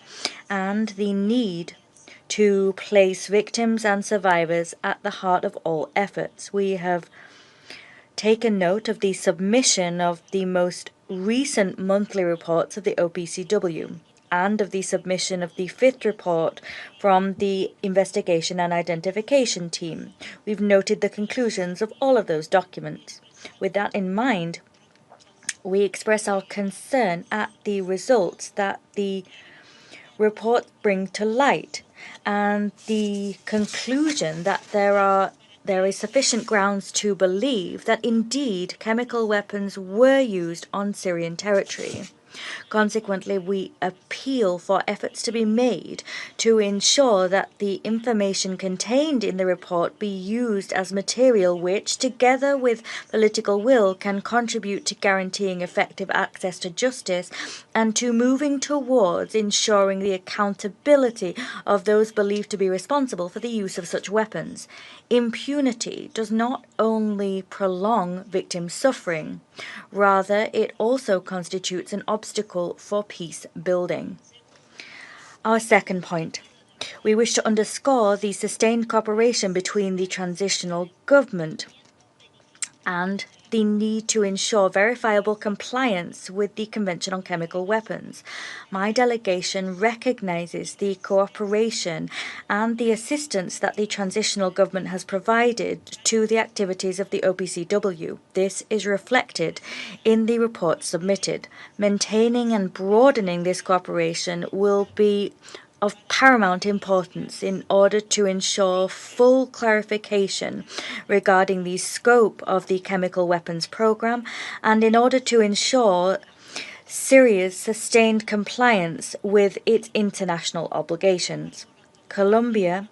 and the need to place victims and survivors at the heart of all efforts. We have taken note of the submission of the most recent monthly reports of the OPCW and of the submission of the 5th report from the Investigation and Identification Team. We've noted the conclusions of all of those documents. With that in mind, we express our concern at the results that the reports bring to light and the conclusion that there is sufficient grounds to believe that indeed chemical weapons were used on Syrian territory. Consequently, we appeal for efforts to be made to ensure that the information contained in the report be used as material which, together with political will, can contribute to guaranteeing effective access to justice and to moving towards ensuring the accountability of those believed to be responsible for the use of such weapons. Impunity does not only prolong victim suffering, rather it also constitutes an obstacle for peace building. Our second point. We wish to underscore the sustained cooperation between the transitional government and the need to ensure verifiable compliance with the Convention on Chemical Weapons. My delegation recognizes the cooperation and the assistance that the transitional government has provided to the activities of the OPCW. This is reflected in the report submitted. Maintaining and broadening this cooperation will be of paramount importance in order to ensure full clarification regarding the scope of the chemical weapons program and in order to ensure Syria's sustained compliance with its international obligations. Colombia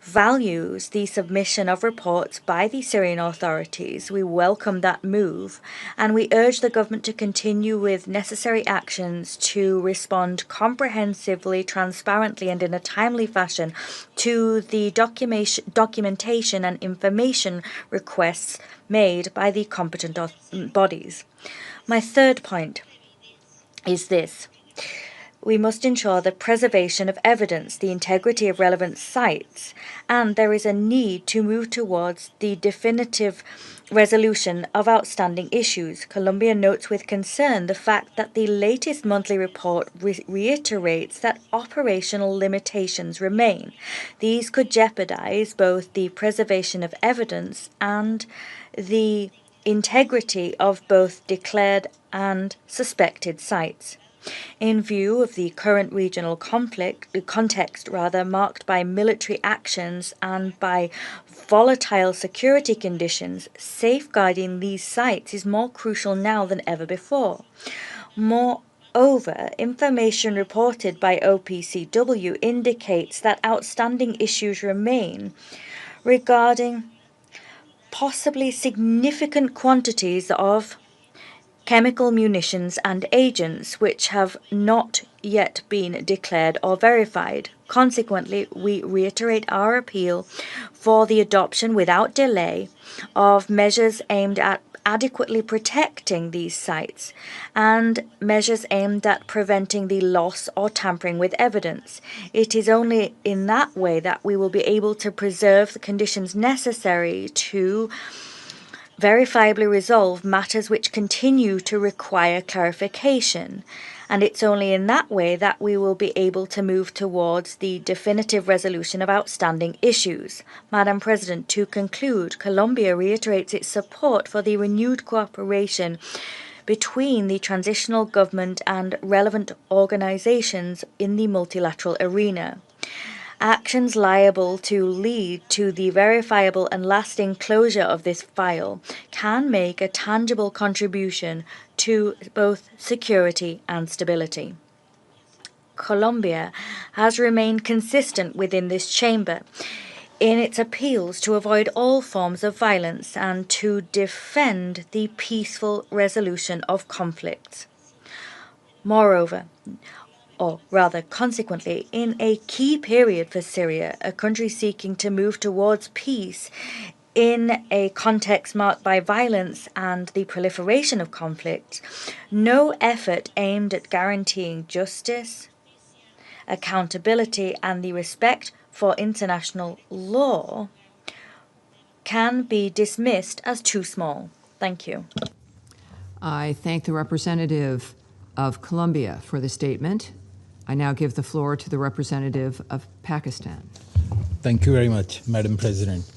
values the submission of reports by the Syrian authorities. We welcome that move, and we urge the government to continue with necessary actions to respond comprehensively, transparently, and in a timely fashion to the documentation and information requests made by the competent bodies. My third point is this. We must ensure the preservation of evidence, the integrity of relevant sites, and there is a need to move towards the definitive resolution of outstanding issues. Colombia notes with concern the fact that the latest monthly report reiterates that operational limitations remain. These could jeopardize both the preservation of evidence and the integrity of both declared and suspected sites. In view of the current regional context marked by military actions and by volatile security conditions, safeguarding these sites is more crucial now than ever before. Moreover, information reported by OPCW indicates that outstanding issues remain regarding possibly significant quantities of chemical munitions and agents which have not yet been declared or verified. Consequently, we reiterate our appeal for the adoption without delay of measures aimed at adequately protecting these sites and measures aimed at preventing the loss or tampering with evidence. It is only in that way that we will be able to preserve the conditions necessary to verifiably resolve matters which continue to require clarification, and it's only in that way that we will be able to move towards the definitive resolution of outstanding issues. Madam President, to conclude, Colombia reiterates its support for the renewed cooperation between the transitional government and relevant organizations in the multilateral arena. Actions liable to lead to the verifiable and lasting closure of this file can make a tangible contribution to both security and stability. Colombia has remained consistent within this chamber in its appeals to avoid all forms of violence and to defend the peaceful resolution of conflicts. Moreover, or rather consequently, in a key period for Syria, a country seeking to move towards peace in a context marked by violence and the proliferation of conflicts, no effort aimed at guaranteeing justice, accountability, and the respect for international law can be dismissed as too small. Thank you. I thank the representative of Colombia for the statement. I now give the floor to the representative of Pakistan. Thank you very much, Madam President.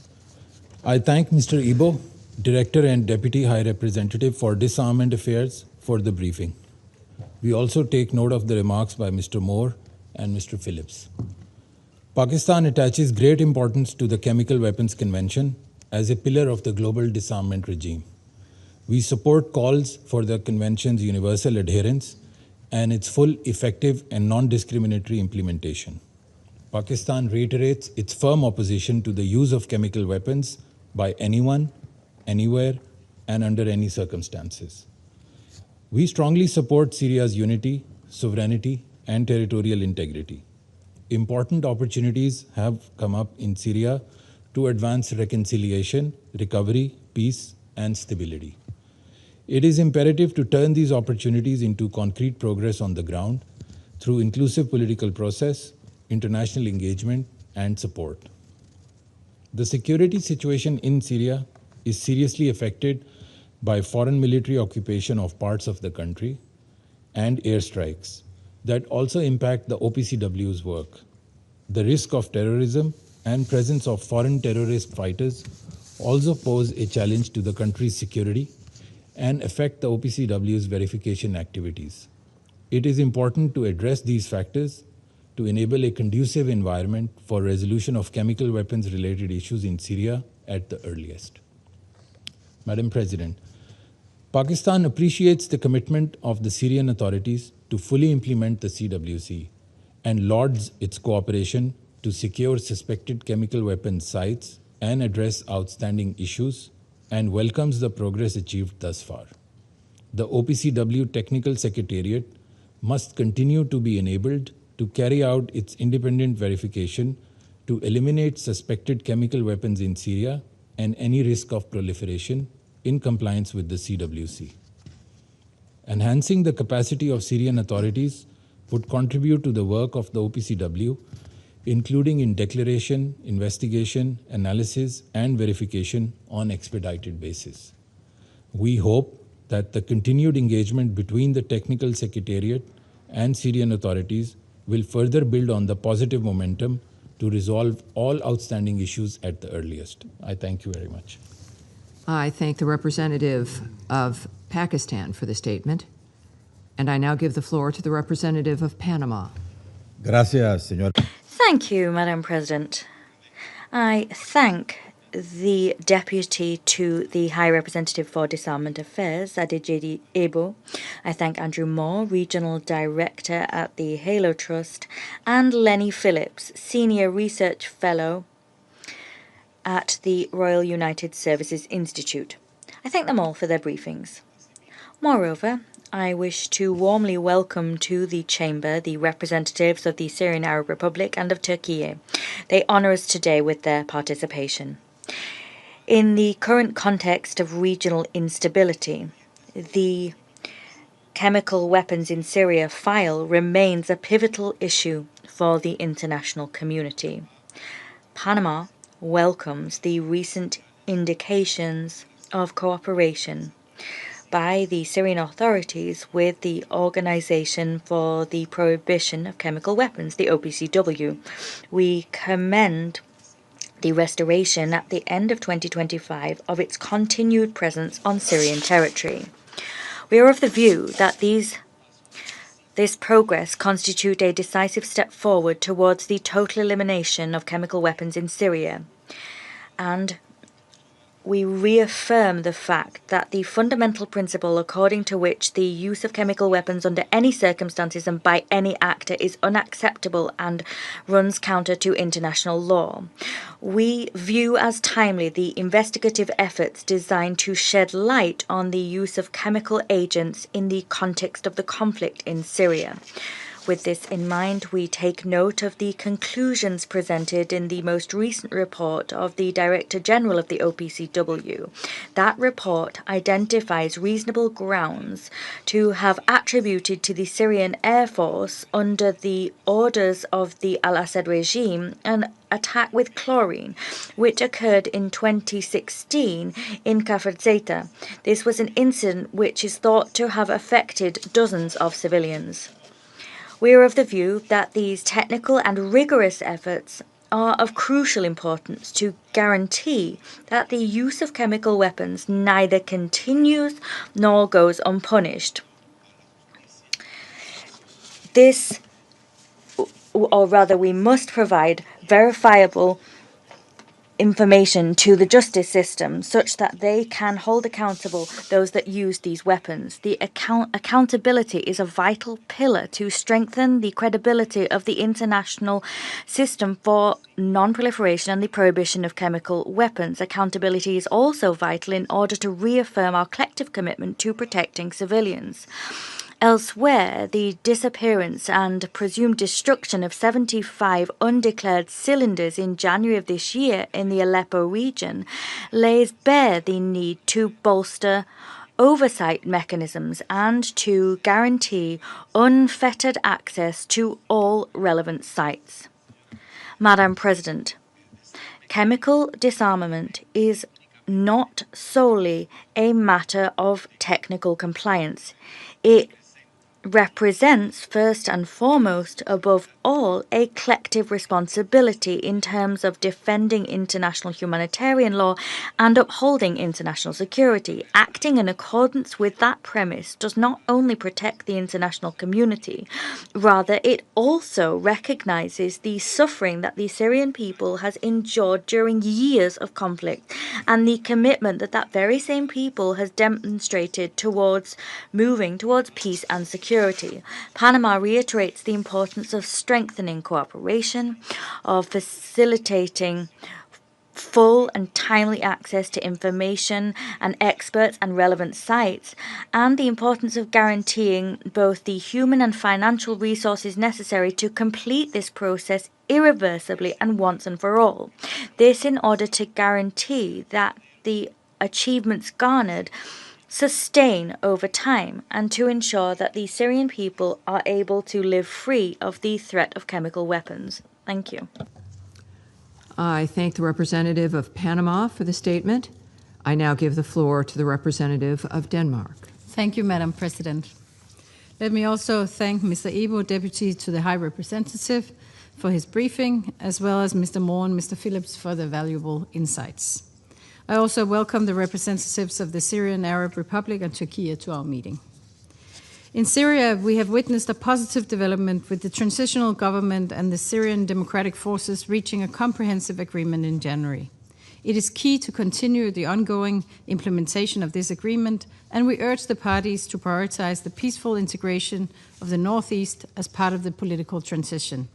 I thank Mr. Ebo, Director and Deputy High Representative for Disarmament Affairs, for the briefing. We also take note of the remarks by Mr. Moore and Mr. Phillips. Pakistan attaches great importance to the Chemical Weapons Convention as a pillar of the global disarmament regime. We support calls for the Convention's universal adherence and its full, effective, and non-discriminatory implementation. Pakistan reiterates its firm opposition to the use of chemical weapons by anyone, anywhere, and under any circumstances. We strongly support Syria's unity, sovereignty, and territorial integrity. Important opportunities have come up in Syria to advance reconciliation, recovery, peace, and stability. It is imperative to turn these opportunities into concrete progress on the ground through inclusive political process, international engagement, and support. The security situation in Syria is seriously affected by foreign military occupation of parts of the country and airstrikes that also impact the OPCW's work. The risk of terrorism and presence of foreign terrorist fighters also pose a challenge to the country's security and affect the OPCW's verification activities. It is important to address these factors to enable a conducive environment for resolution of chemical weapons-related issues in Syria at the earliest. Madam President, Pakistan appreciates the commitment of the Syrian authorities to fully implement the CWC and lauds its cooperation to secure suspected chemical weapons sites and address outstanding issues, and welcomes the progress achieved thus far. The OPCW Technical Secretariat must continue to be enabled to carry out its independent verification to eliminate suspected chemical weapons in Syria and any risk of proliferation in compliance with the CWC. Enhancing the capacity of Syrian authorities would contribute to the work of the OPCW, including in declaration, investigation, analysis, and verification on expedited basis. We hope that the continued engagement between the Technical Secretariat and Syrian authorities will further build on the positive momentum to resolve all outstanding issues at the earliest. I thank you very much. I thank the representative of Pakistan for the statement, and I now give the floor to the representative of Panama. Gracias, señor. Thank you, Madam President. I thank the Deputy to the High Representative for Disarmament Affairs, Adedeji Ebo. I thank Andrew Moore, Regional Director at the Halo Trust, and Lenny Phillips, Senior Research Fellow at the Royal United Services Institute. I thank them all for their briefings. Moreover, I wish to warmly welcome to the Chamber the representatives of the Syrian Arab Republic and of Turkey. They honour us today with their participation. In the current context of regional instability, the chemical weapons in Syria file remains a pivotal issue for the international community. Panama welcomes the recent indications of cooperation by the Syrian authorities with the Organization for the Prohibition of Chemical Weapons, the OPCW. We commend the restoration at the end of 2025 of its continued presence on Syrian territory. We are of the view that these This progress constitutes a decisive step forward towards the total elimination of chemical weapons in Syria. And we reaffirm the fact that the fundamental principle according to which the use of chemical weapons under any circumstances and by any actor is unacceptable and runs counter to international law. We view as timely the investigative efforts designed to shed light on the use of chemical agents in the context of the conflict in Syria. With this in mind, we take note of the conclusions presented in the most recent report of the Director General of the OPCW. That report identifies reasonable grounds to have attributed to the Syrian Air Force, under the orders of the Al-Assad regime, an attack with chlorine, which occurred in 2016 in Kafr Zeita. This was an incident which is thought to have affected dozens of civilians. We are of the view that these technical and rigorous efforts are of crucial importance to guarantee that the use of chemical weapons neither continues nor goes unpunished. This, or rather, we must provide verifiable information to the justice system such that they can hold accountable those that use these weapons. The accountability is a vital pillar to strengthen the credibility of the international system for non-proliferation and the prohibition of chemical weapons. Accountability is also vital in order to reaffirm our collective commitment to protecting civilians. Elsewhere, the disappearance and presumed destruction of 75 undeclared cylinders in January of this year in the Aleppo region lays bare the need to bolster oversight mechanisms and to guarantee unfettered access to all relevant sites. Madam President, chemical disarmament is not solely a matter of technical compliance. It represents, first and foremost, above all, a collective responsibility in terms of defending international humanitarian law and upholding international security. Acting in accordance with that premise does not only protect the international community, rather it also recognizes the suffering that the Syrian people has endured during years of conflict and the commitment that that very same people has demonstrated towards moving towards peace and security. Panama reiterates the importance of strengthening cooperation, of facilitating full and timely access to information and experts and relevant sites, and the importance of guaranteeing both the human and financial resources necessary to complete this process irreversibly and once and for all. This in order to guarantee that the achievements garnered sustain over time and to ensure that the Syrian people are able to live free of the threat of chemical weapons. Thank you. I thank the representative of Panama for the statement. I now give the floor to the representative of Denmark. Thank you, Madam President. Let me also thank Mr. Ebo, Deputy to the High Representative, for his briefing, as well as Mr. Moore and Mr. Phillips for their valuable insights. I also welcome the representatives of the Syrian Arab Republic and Turkey to our meeting. In Syria, we have witnessed a positive development with the transitional government and the Syrian Democratic Forces reaching a comprehensive agreement in January. It is key to continue the ongoing implementation of this agreement, and we urge the parties to prioritize the peaceful integration of the Northeast as part of the political transition.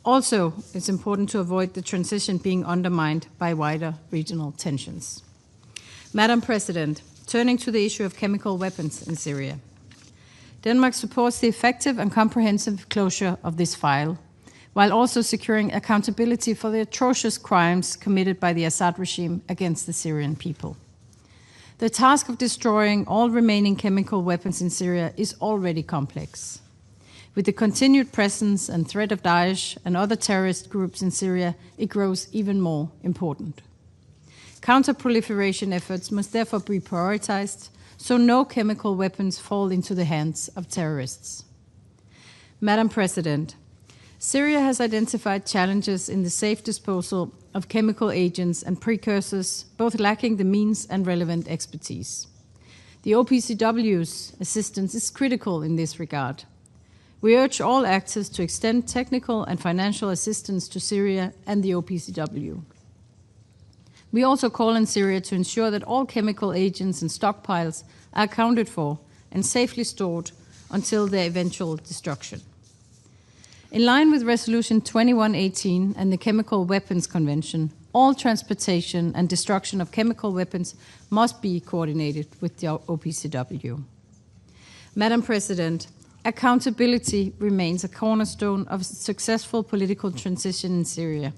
Also, it's important to avoid the transition being undermined by wider regional tensions. Madam President, turning to the issue of chemical weapons in Syria. Denmark supports the effective and comprehensive closure of this file, while also securing accountability for the atrocious crimes committed by the Assad regime against the Syrian people. The task of destroying all remaining chemical weapons in Syria is already complex. With the continued presence and threat of Daesh and other terrorist groups in Syria, it grows even more important. Counter-proliferation efforts must therefore be prioritized so no chemical weapons fall into the hands of terrorists. Madam President, Syria has identified challenges in the safe disposal of chemical agents and precursors, both lacking the means and relevant expertise. The OPCW's assistance is critical in this regard. We urge all actors to extend technical and financial assistance to Syria and the OPCW. We also call on Syria to ensure that all chemical agents and stockpiles are accounted for and safely stored until their eventual destruction. In line with Resolution 2118 and the Chemical Weapons Convention, all transportation and destruction of chemical weapons must be coordinated with the OPCW. Madam President, accountability remains a cornerstone of successful political transition in Syria.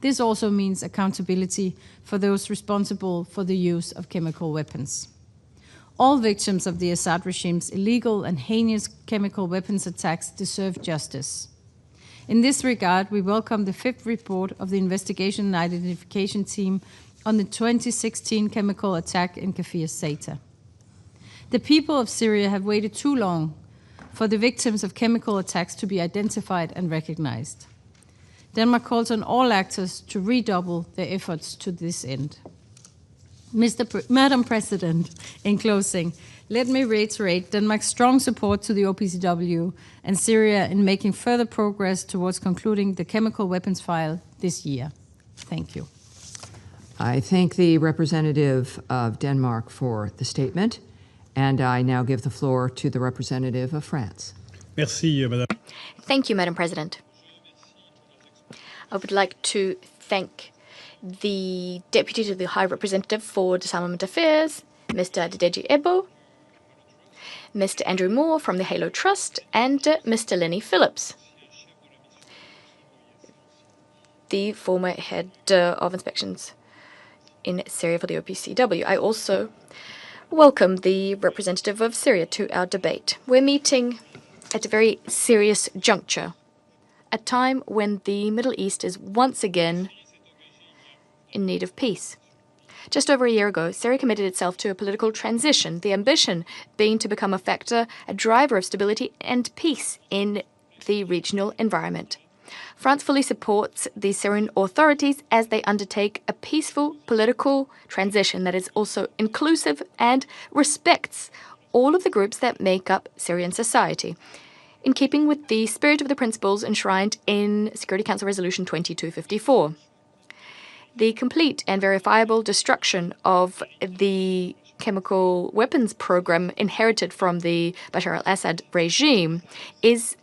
This also means accountability for those responsible for the use of chemical weapons. All victims of the Assad regime's illegal and heinous chemical weapons attacks deserve justice. In this regard, we welcome the fifth report of the Investigation Identification Team on the 2016 chemical attack in Kafr Zeita. The people of Syria have waited too long for the victims of chemical attacks to be identified and recognized. Denmark calls on all actors to redouble their efforts to this end. Madam President, in closing, let me reiterate Denmark's strong support to the OPCW and Syria in making further progress towards concluding the chemical weapons file this year. Thank you. I thank the representative of Denmark for the statement, and I now give the floor to the representative of France. Merci, Madame. Thank you, Madam President. I would like to thank the Deputy to the High Representative for Disarmament Affairs, Mr. Adedeji Ebo, Mr. Andrew Moore from the Halo Trust, and Mr. Lenny Phillips, the former head of inspections in Syria for the OPCW. I also welcome the representative of Syria to our debate. We're meeting at a very serious juncture, a time when the Middle East is once again in need of peace. Just over a year ago, Syria committed itself to a political transition, the ambition being to become a factor, a driver of stability and peace in the regional environment. France fully supports the Syrian authorities as they undertake a peaceful political transition that is also inclusive and respects all of the groups that make up Syrian society, in keeping with the spirit of the principles enshrined in Security Council Resolution 2254. The complete and verifiable destruction of the chemical weapons program inherited from the Bashar al-Assad regime is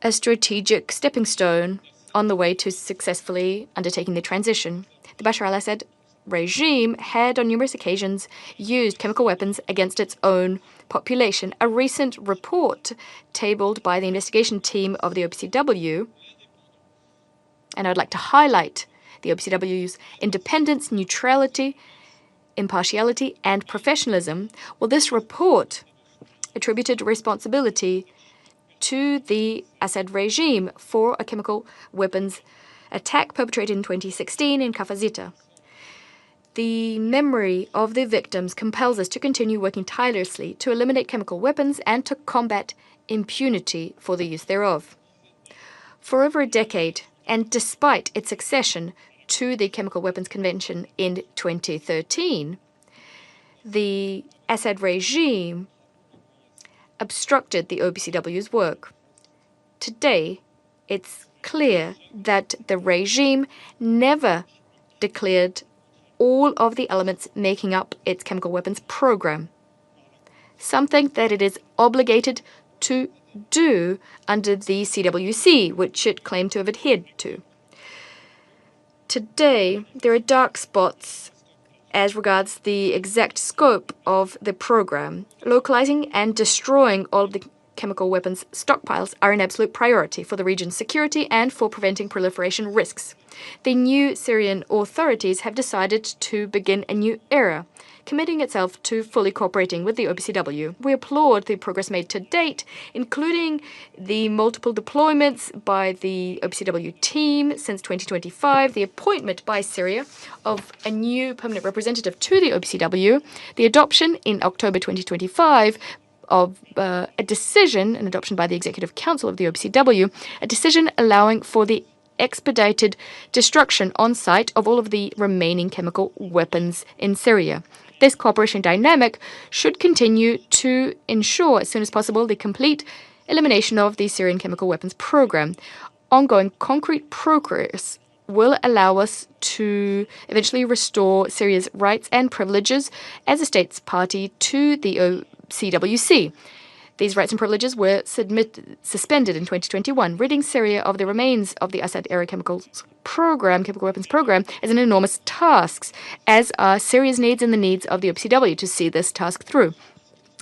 a strategic stepping stone on the way to successfully undertaking the transition. The Bashar al-Assad regime had on numerous occasions used chemical weapons against its own population. A recent report tabled by the investigation team of the OPCW, and I would like to highlight the OPCW's independence, neutrality, impartiality, and professionalism. Well, this report attributed responsibility to the Assad regime for a chemical weapons attack perpetrated in 2016 in Kafr Zeita. The memory of the victims compels us to continue working tirelessly to eliminate chemical weapons and to combat impunity for the use thereof. For over a decade, and despite its accession to the Chemical Weapons Convention in 2013, the Assad regime obstructed the OPCW's work. Today, it's clear that the regime never declared all of the elements making up its chemical weapons program, something that it is obligated to do under the CWC, which it claimed to have adhered to. Today, there are dark spots as regards the exact scope of the program. Localizing and destroying all of the chemical weapons stockpiles are an absolute priority for the region's security and for preventing proliferation risks. The new Syrian authorities have decided to begin a new era, committing itself to fully cooperating with the OPCW. We applaud the progress made to date, including the multiple deployments by the OPCW team since 2025, the appointment by Syria of a new permanent representative to the OPCW, the adoption in October 2025 of a decision, an adoption by the Executive Council of the OPCW, a decision allowing for the expedited destruction on site of all of the remaining chemical weapons in Syria. This cooperation dynamic should continue to ensure as soon as possible the complete elimination of the Syrian chemical weapons program. Ongoing concrete progress will allow us to eventually restore Syria's rights and privileges as a states party to the OPCWC. These rights and privileges were suspended in 2021, ridding Syria of the remains of the Assad-era chemical weapons program, is an enormous task, as are Syria's needs and the needs of the OPCW to see this task through.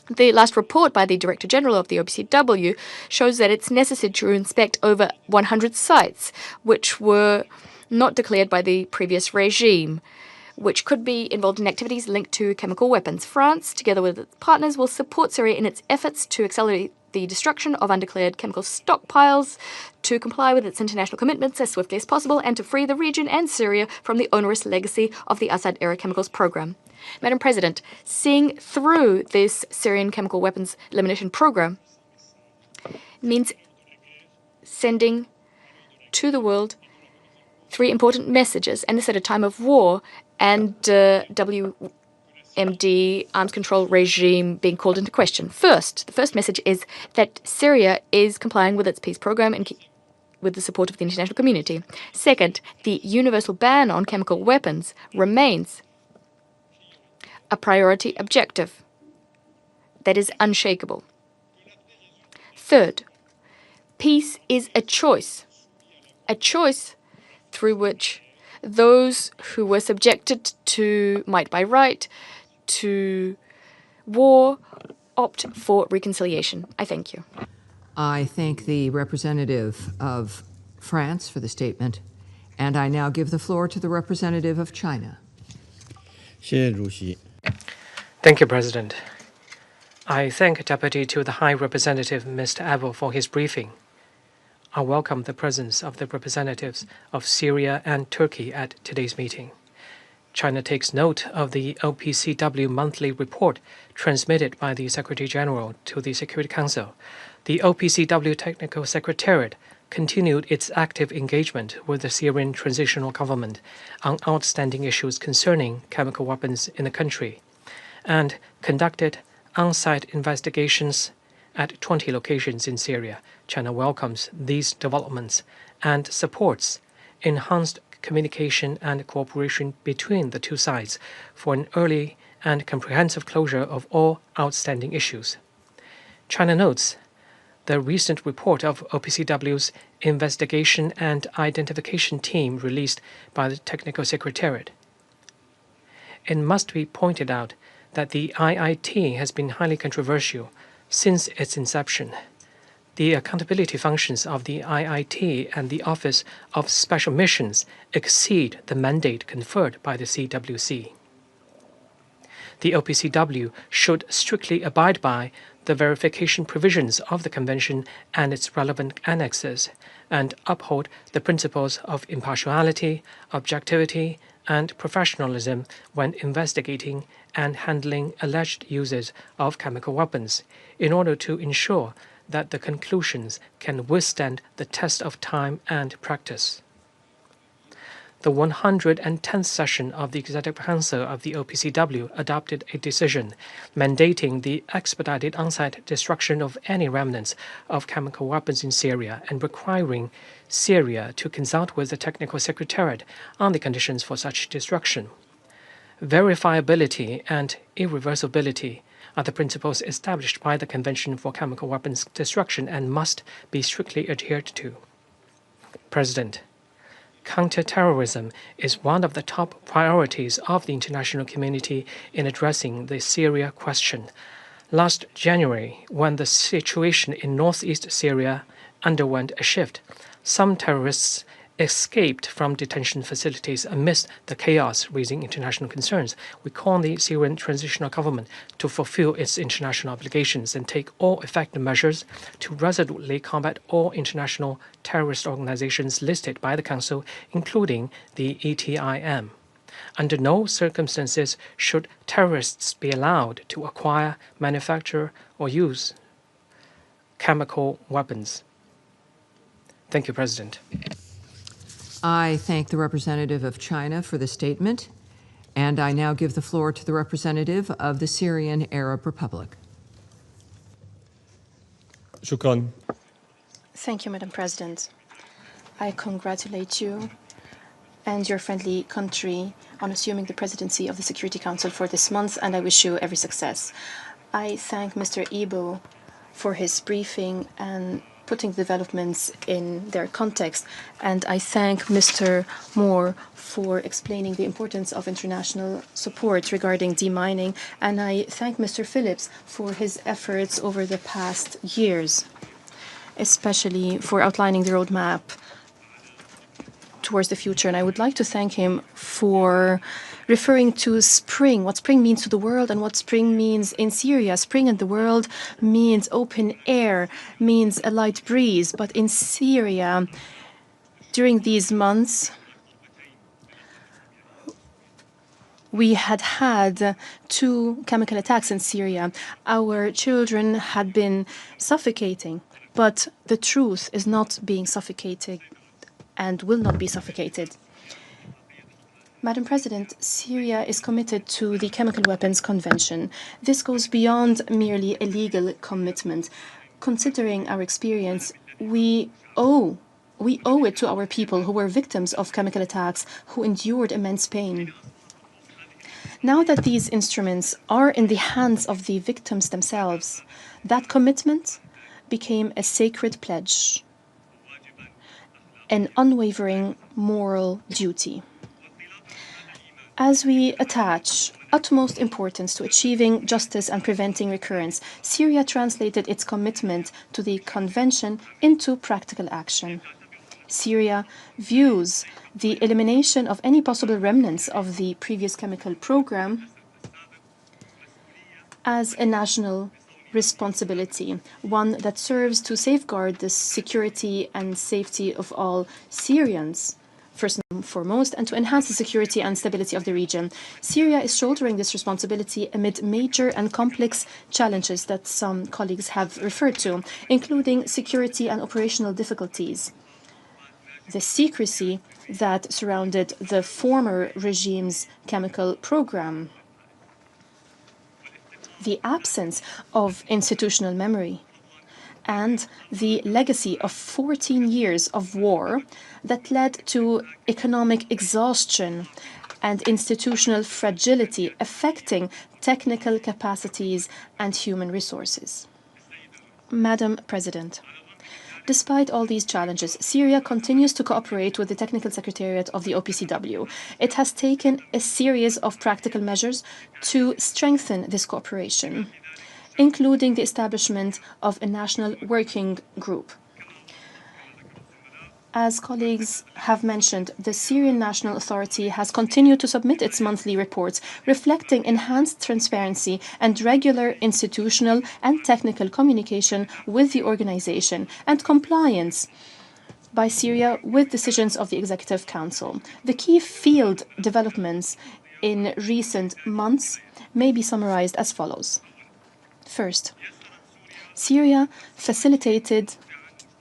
The last report by the Director General of the OPCW shows that it's necessary to inspect over 100 sites, which were not declared by the previous regime, which could be involved in activities linked to chemical weapons. France, together with its partners, will support Syria in its efforts to accelerate the destruction of undeclared chemical stockpiles, to comply with its international commitments as swiftly as possible, and to free the region and Syria from the onerous legacy of the Assad-era chemicals program. Madam President, seeing through this Syrian chemical weapons elimination program means sending to the world 3 important messages, and this at a time of war and WMD arms control regime being called into question. First, the first message is that Syria is complying with its peace program and with the support of the international community. Second, the universal ban on chemical weapons remains a priority objective that is unshakable. Third, peace is a choice through which those who were subjected to might by right, to war, opt for reconciliation. I thank you. I thank the representative of France for the statement, and I now give the floor to the representative of China. Thank you, President. I thank Deputy to the High Representative, Mr. Ebo, for his briefing. I welcome the presence of the representatives of Syria and Turkey at today's meeting. China takes note of the OPCW monthly report transmitted by the Secretary General to the Security Council. The OPCW Technical Secretariat continued its active engagement with the Syrian transitional government on outstanding issues concerning chemical weapons in the country, and conducted on-site investigations at 20 locations in Syria. China welcomes these developments and supports enhanced communication and cooperation between the two sides for an early and comprehensive closure of all outstanding issues. China notes the recent report of OPCW's Investigation and Identification Team released by the Technical Secretariat. It must be pointed out that the IIT has been highly controversial since its inception. The accountability functions of the IIT and the Office of Special Missions exceed the mandate conferred by the CWC. The OPCW should strictly abide by the verification provisions of the Convention and its relevant annexes, and uphold the principles of impartiality, objectivity, and professionalism when investigating and handling alleged uses of chemical weapons, in order to ensure that the conclusions can withstand the test of time and practice. The 110th session of the Executive Council of the OPCW adopted a decision mandating the expedited on-site destruction of any remnants of chemical weapons in Syria and requiring Syria to consult with the Technical Secretariat on the conditions for such destruction. Verifiability and irreversibility are the principles established by the Convention for Chemical Weapons Destruction and must be strictly adhered to. President, counterterrorism is one of the top priorities of the international community in addressing the Syria question. Last January, when the situation in northeast Syria underwent a shift, some terrorists escaped from detention facilities amidst the chaos, raising international concerns. We call on the Syrian transitional government to fulfill its international obligations and take all effective measures to resolutely combat all international terrorist organizations listed by the Council, including the ETIM. Under no circumstances should terrorists be allowed to acquire, manufacture, or use chemical weapons. Thank you, President. I thank the representative of China for the statement, and I now give the floor to the representative of the Syrian Arab Republic. شكرا. Thank you, Madam President. I congratulate you and your friendly country on assuming the presidency of the Security Council for this month, and I wish you every success. I thank Mr. Ebo for his briefing and putting developments in their context, and I thank Mr. Moore for explaining the importance of international support regarding demining, and I thank Mr. Phillips for his efforts over the past years, especially for outlining the roadmap towards the future. And I would like to thank him for referring to spring, what spring means to the world and what spring means in Syria. Spring in the world means open air, means a light breeze. But in Syria, during these months, we had 2 chemical attacks in Syria. Our children had been suffocating, but the truth is not being suffocated and will not be suffocated. Madam President, Syria is committed to the Chemical Weapons Convention. This goes beyond merely a legal commitment. Considering our experience, we owe it to our people who were victims of chemical attacks, who endured immense pain. Now that these instruments are in the hands of the victims themselves, that commitment became a sacred pledge, an unwavering moral duty. As we attach utmost importance to achieving justice and preventing recurrence, Syria translated its commitment to the Convention into practical action. Syria views the elimination of any possible remnants of the previous chemical program as a national responsibility, one that serves to safeguard the security and safety of all Syrians, first and foremost, and to enhance the security and stability of the region. Syria is shouldering this responsibility amid major and complex challenges that some colleagues have referred to, including security and operational difficulties, the secrecy that surrounded the former regime's chemical program, the absence of institutional memory, and the legacy of 14 years of war that led to economic exhaustion and institutional fragility affecting technical capacities and human resources. Madam President, despite all these challenges, Syria continues to cooperate with the Technical Secretariat of the OPCW. It has taken a series of practical measures to strengthen this cooperation, including the establishment of a national working group. As colleagues have mentioned, the Syrian National Authority has continued to submit its monthly reports, reflecting enhanced transparency and regular institutional and technical communication with the organization and compliance by Syria with decisions of the Executive Council. The key field developments in recent months may be summarized as follows. First, Syria facilitated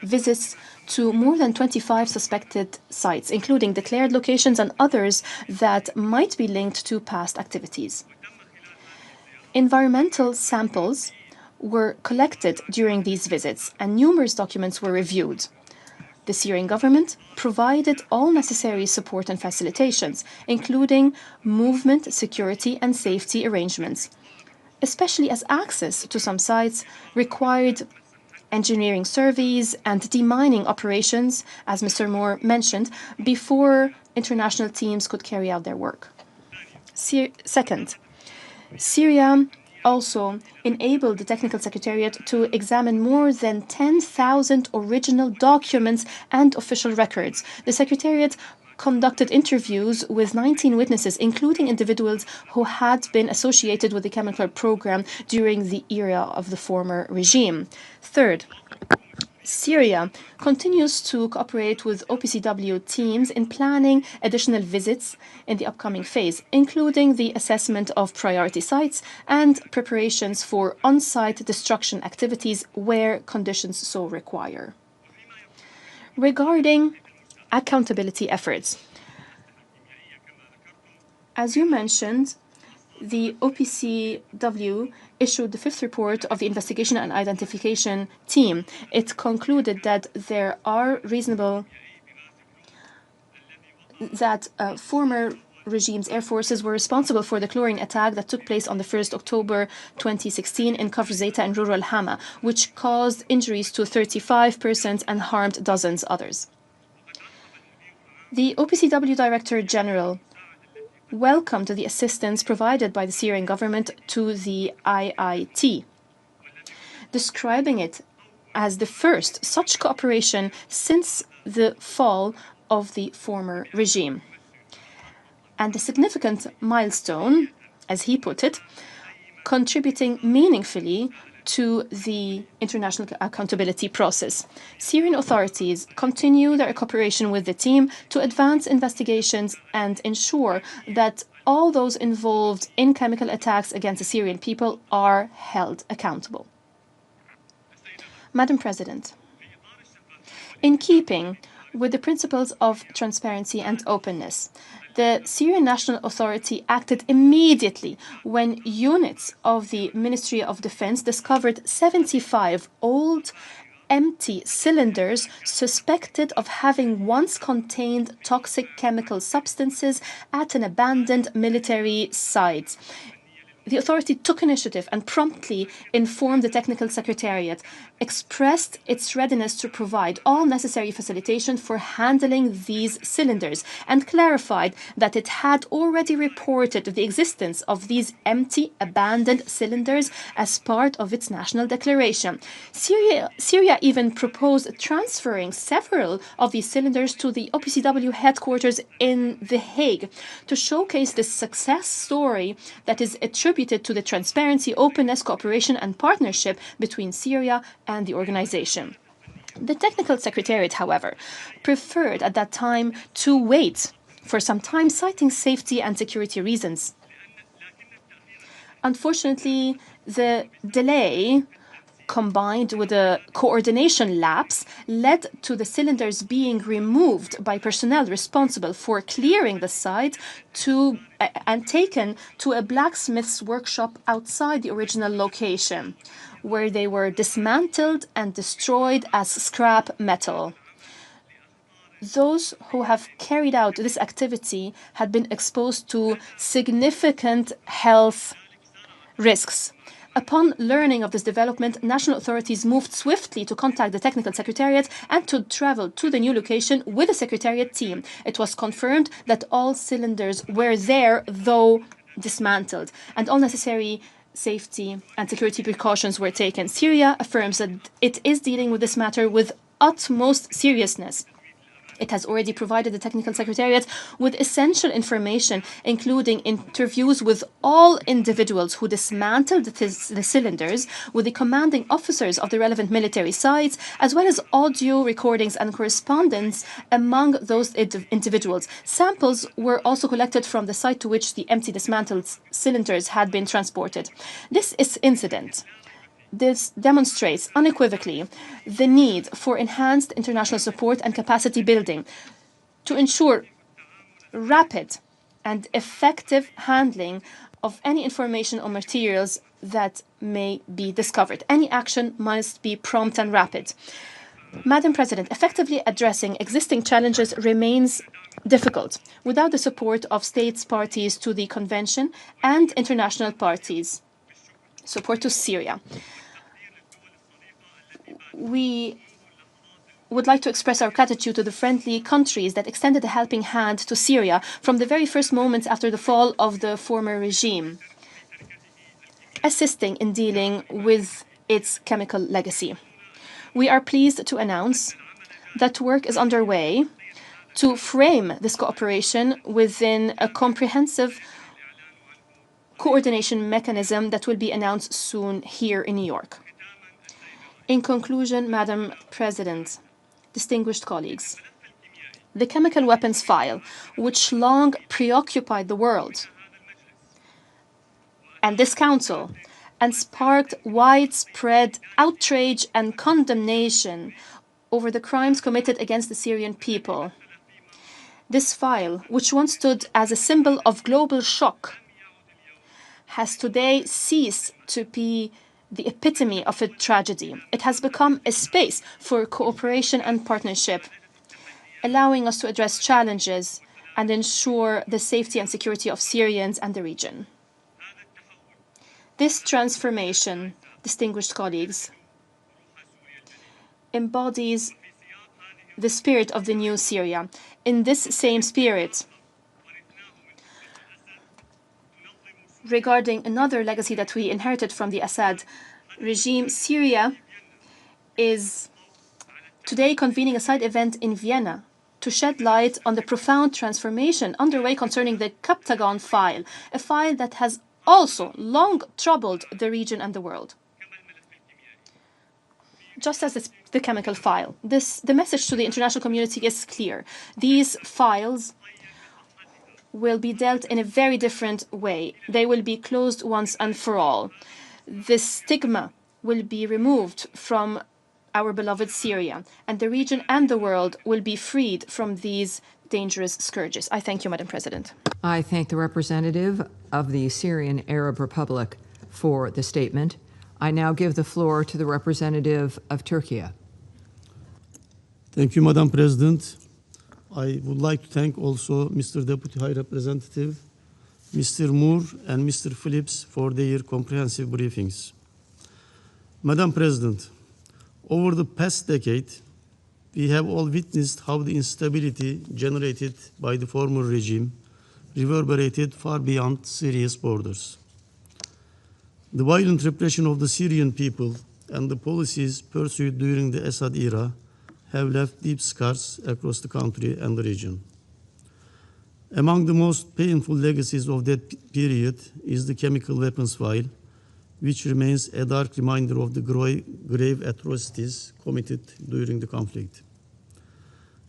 visits to more than 25 suspected sites, including declared locations and others that might be linked to past activities. Environmental samples were collected during these visits, and numerous documents were reviewed. The Syrian government provided all necessary support and facilitations, including movement, security, and safety arrangements, especially as access to some sites required engineering surveys and demining operations, as Mr. Moore mentioned, before international teams could carry out their work. Second, Syria also enabled the Technical Secretariat to examine more than 10,000 original documents and official records. The Secretariat conducted interviews with 19 witnesses, including individuals who had been associated with the chemical program during the era of the former regime. Third, Syria continues to cooperate with OPCW teams in planning additional visits in the upcoming phase, including the assessment of priority sites and preparations for on-site destruction activities where conditions so require. Regarding accountability efforts, as you mentioned, the OPCW issued the 5th report of the Investigation and Identification Team. It concluded that there are former regime's air forces were responsible for the chlorine attack that took place on the 1st October 2016 in Kafr Zeita in rural Hama, which caused injuries to 35 persons and harmed dozens others. The OPCW Director General welcomed the assistance provided by the Syrian government to the IIT, describing it as the first such cooperation since the fall of the former regime, and a significant milestone, as he put it, contributing meaningfully to the international accountability process. Syrian authorities continue their cooperation with the team to advance investigations and ensure that all those involved in chemical attacks against the Syrian people are held accountable. Madam President, in keeping with the principles of transparency and openness, the Syrian National Authority acted immediately when units of the Ministry of Defense discovered 75 old, empty cylinders suspected of having once contained toxic chemical substances at an abandoned military site. The authority took initiative and promptly informed the Technical Secretariat, expressed its readiness to provide all necessary facilitation for handling these cylinders, and clarified that it had already reported the existence of these empty, abandoned cylinders as part of its national declaration. Syria even proposed transferring several of these cylinders to the OPCW headquarters in The Hague to showcase the success story that is attributed to the transparency, openness, cooperation, and partnership between Syria and the organization. The Technical Secretariat, however, preferred at that time to wait for some time, citing safety and security reasons. Unfortunately, the delay, combined with a coordination lapse, led to the cylinders being removed by personnel responsible for clearing the site and taken to a blacksmith's workshop outside the original location, where they were dismantled and destroyed as scrap metal. Those who have carried out this activity had been exposed to significant health risks. Upon learning of this development, national authorities moved swiftly to contact the Technical Secretariat and to travel to the new location with the Secretariat team. It was confirmed that all cylinders were there, though dismantled, and all necessary safety and security precautions were taken. Syria affirms that it is dealing with this matter with utmost seriousness. It has already provided the Technical Secretariat with essential information, including interviews with all individuals who dismantled the cylinders, with the commanding officers of the relevant military sites, as well as audio recordings and correspondence among those individuals. Samples were also collected from the site to which the empty dismantled cylinders had been transported. This incident demonstrates unequivocally the need for enhanced international support and capacity building to ensure rapid and effective handling of any information or materials that may be discovered. Any action must be prompt and rapid. Madam President, effectively addressing existing challenges remains difficult without the support of states parties to the Convention and international parties. Support to Syria. We would like to express our gratitude to the friendly countries that extended a helping hand to Syria from the very first moments after the fall of the former regime, assisting in dealing with its chemical legacy. We are pleased to announce that work is underway to frame this cooperation within a comprehensive coordination mechanism that will be announced soon here in New York. In conclusion, Madam President, distinguished colleagues, the chemical weapons file, which long preoccupied the world and this Council, and sparked widespread outrage and condemnation over the crimes committed against the Syrian people. This file, which once stood as a symbol of global shock, has today ceased to be the epitome of a tragedy. It has become a space for cooperation and partnership, allowing us to address challenges and ensure the safety and security of Syrians and the region. This transformation, distinguished colleagues, embodies the spirit of the new Syria. In this same spirit, regarding another legacy that we inherited from the Assad regime, Syria is today convening a side event in Vienna to shed light on the profound transformation underway concerning the Captagon file, a file that has also long troubled the region and the world. Just as it's the chemical file, the message to the international community is clear. These files will be dealt in a very different way. They will be closed once and for all. The stigma will be removed from our beloved Syria, and the region and the world will be freed from these dangerous scourges. I thank you, Madam President. I thank the representative of the Syrian Arab Republic for the statement. I now give the floor to the representative of Turkey. Thank you, Madam President. I would like to thank also Mr. Deputy High Representative, Mr. Moore, and Mr. Phillips for their comprehensive briefings. Madam President, over the past decade, we have all witnessed how the instability generated by the former regime reverberated far beyond Syria's borders. The violent repression of the Syrian people and the policies pursued during the Assad era have left deep scars across the country and the region. Among the most painful legacies of that period is the chemical weapons file, which remains a dark reminder of the grave atrocities committed during the conflict.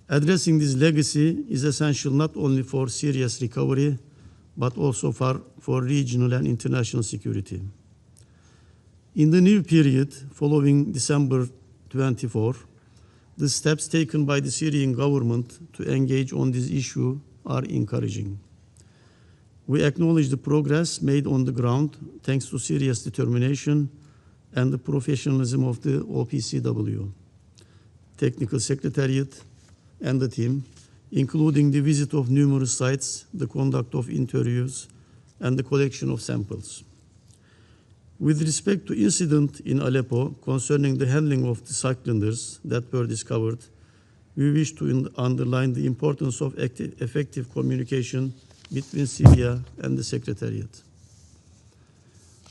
Addressing this legacy is essential not only for Syria's recovery, but also for regional and international security. In the new period following December 24, the steps taken by the Syrian government to engage on this issue are encouraging. We acknowledge the progress made on the ground thanks to Syria's determination and the professionalism of the OPCW, Technical Secretariat, and the team, including the visit of numerous sites, the conduct of interviews, and the collection of samples. With respect to incident in Aleppo concerning the handling of the cylinders that were discovered, we wish to underline the importance of effective communication between Syria and the Secretariat.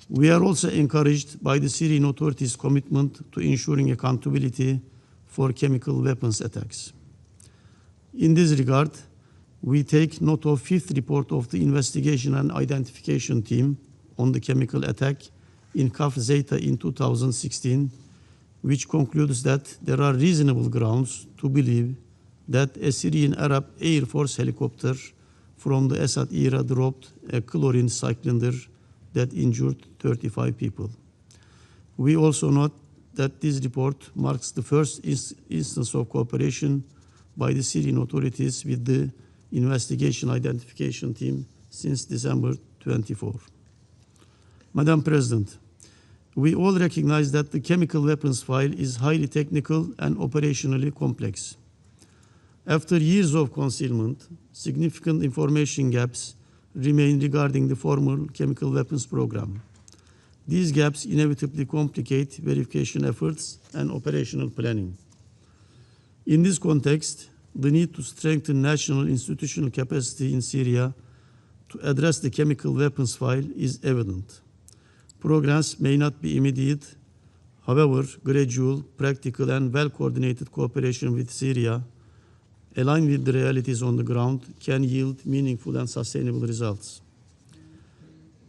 We are also encouraged by the Syrian authorities' commitment to ensuring accountability for chemical weapons attacks. In this regard, we take note of fifth report of the Investigation and Identification Team on the chemical attack in Kafr Zeita in 2016, which concludes that there are reasonable grounds to believe that a Syrian Arab Air Force helicopter from the Assad era dropped a chlorine cylinder that injured 35 people. We also note that this report marks the first instance of cooperation by the Syrian authorities with the Investigation Identification Team since December 24. Madam President, we all recognize that the chemical weapons file is highly technical and operationally complex. After years of concealment, significant information gaps remain regarding the former chemical weapons program. These gaps inevitably complicate verification efforts and operational planning. In this context, the need to strengthen national institutional capacity in Syria to address the chemical weapons file is evident. Programs may not be immediate. However, gradual, practical, and well-coordinated cooperation with Syria, aligned with the realities on the ground, can yield meaningful and sustainable results.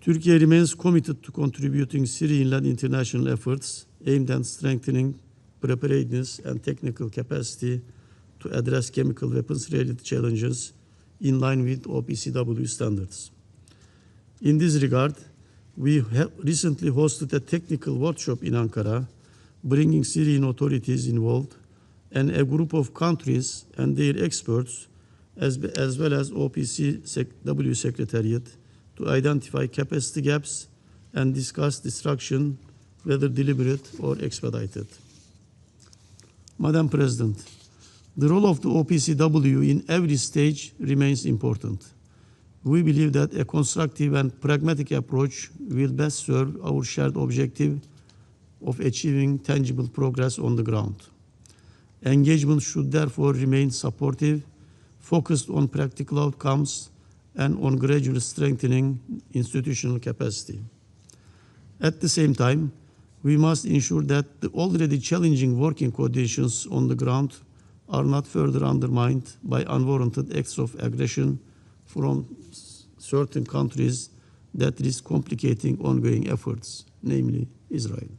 Turkey remains committed to contributing Syrian-led international efforts aimed at strengthening preparedness and technical capacity to address chemical weapons-related challenges in line with OPCW standards. In this regard, we have recently hosted a technical workshop in Ankara, bringing Syrian authorities involved and a group of countries and their experts, as well as OPCW Secretariat, to identify capacity gaps and discuss destruction, whether deliberate or expedited. Madam President, the role of the OPCW in every stage remains important. We believe that a constructive and pragmatic approach will best serve our shared objective of achieving tangible progress on the ground. Engagement should therefore remain supportive, focused on practical outcomes, and on gradually strengthening institutional capacity. At the same time, we must ensure that the already challenging working conditions on the ground are not further undermined by unwarranted acts of aggression from certain countries that risk complicating ongoing efforts, namely Israel.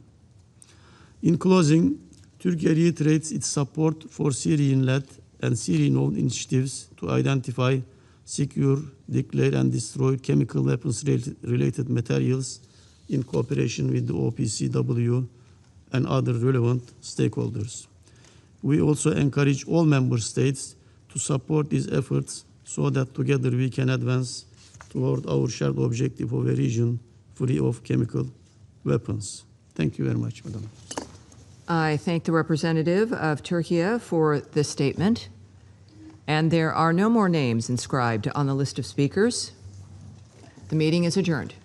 In closing, Turkey reiterates its support for Syrian-led and Syrian-owned initiatives to identify, secure, declare, and destroy chemical weapons-related materials in cooperation with the OPCW and other relevant stakeholders. We also encourage all member states to support these efforts so that together we can advance toward our shared objective of a region free of chemical weapons. Thank you very much, Madam. I thank the representative of Turkey for this statement. And there are no more names inscribed on the list of speakers. The meeting is adjourned.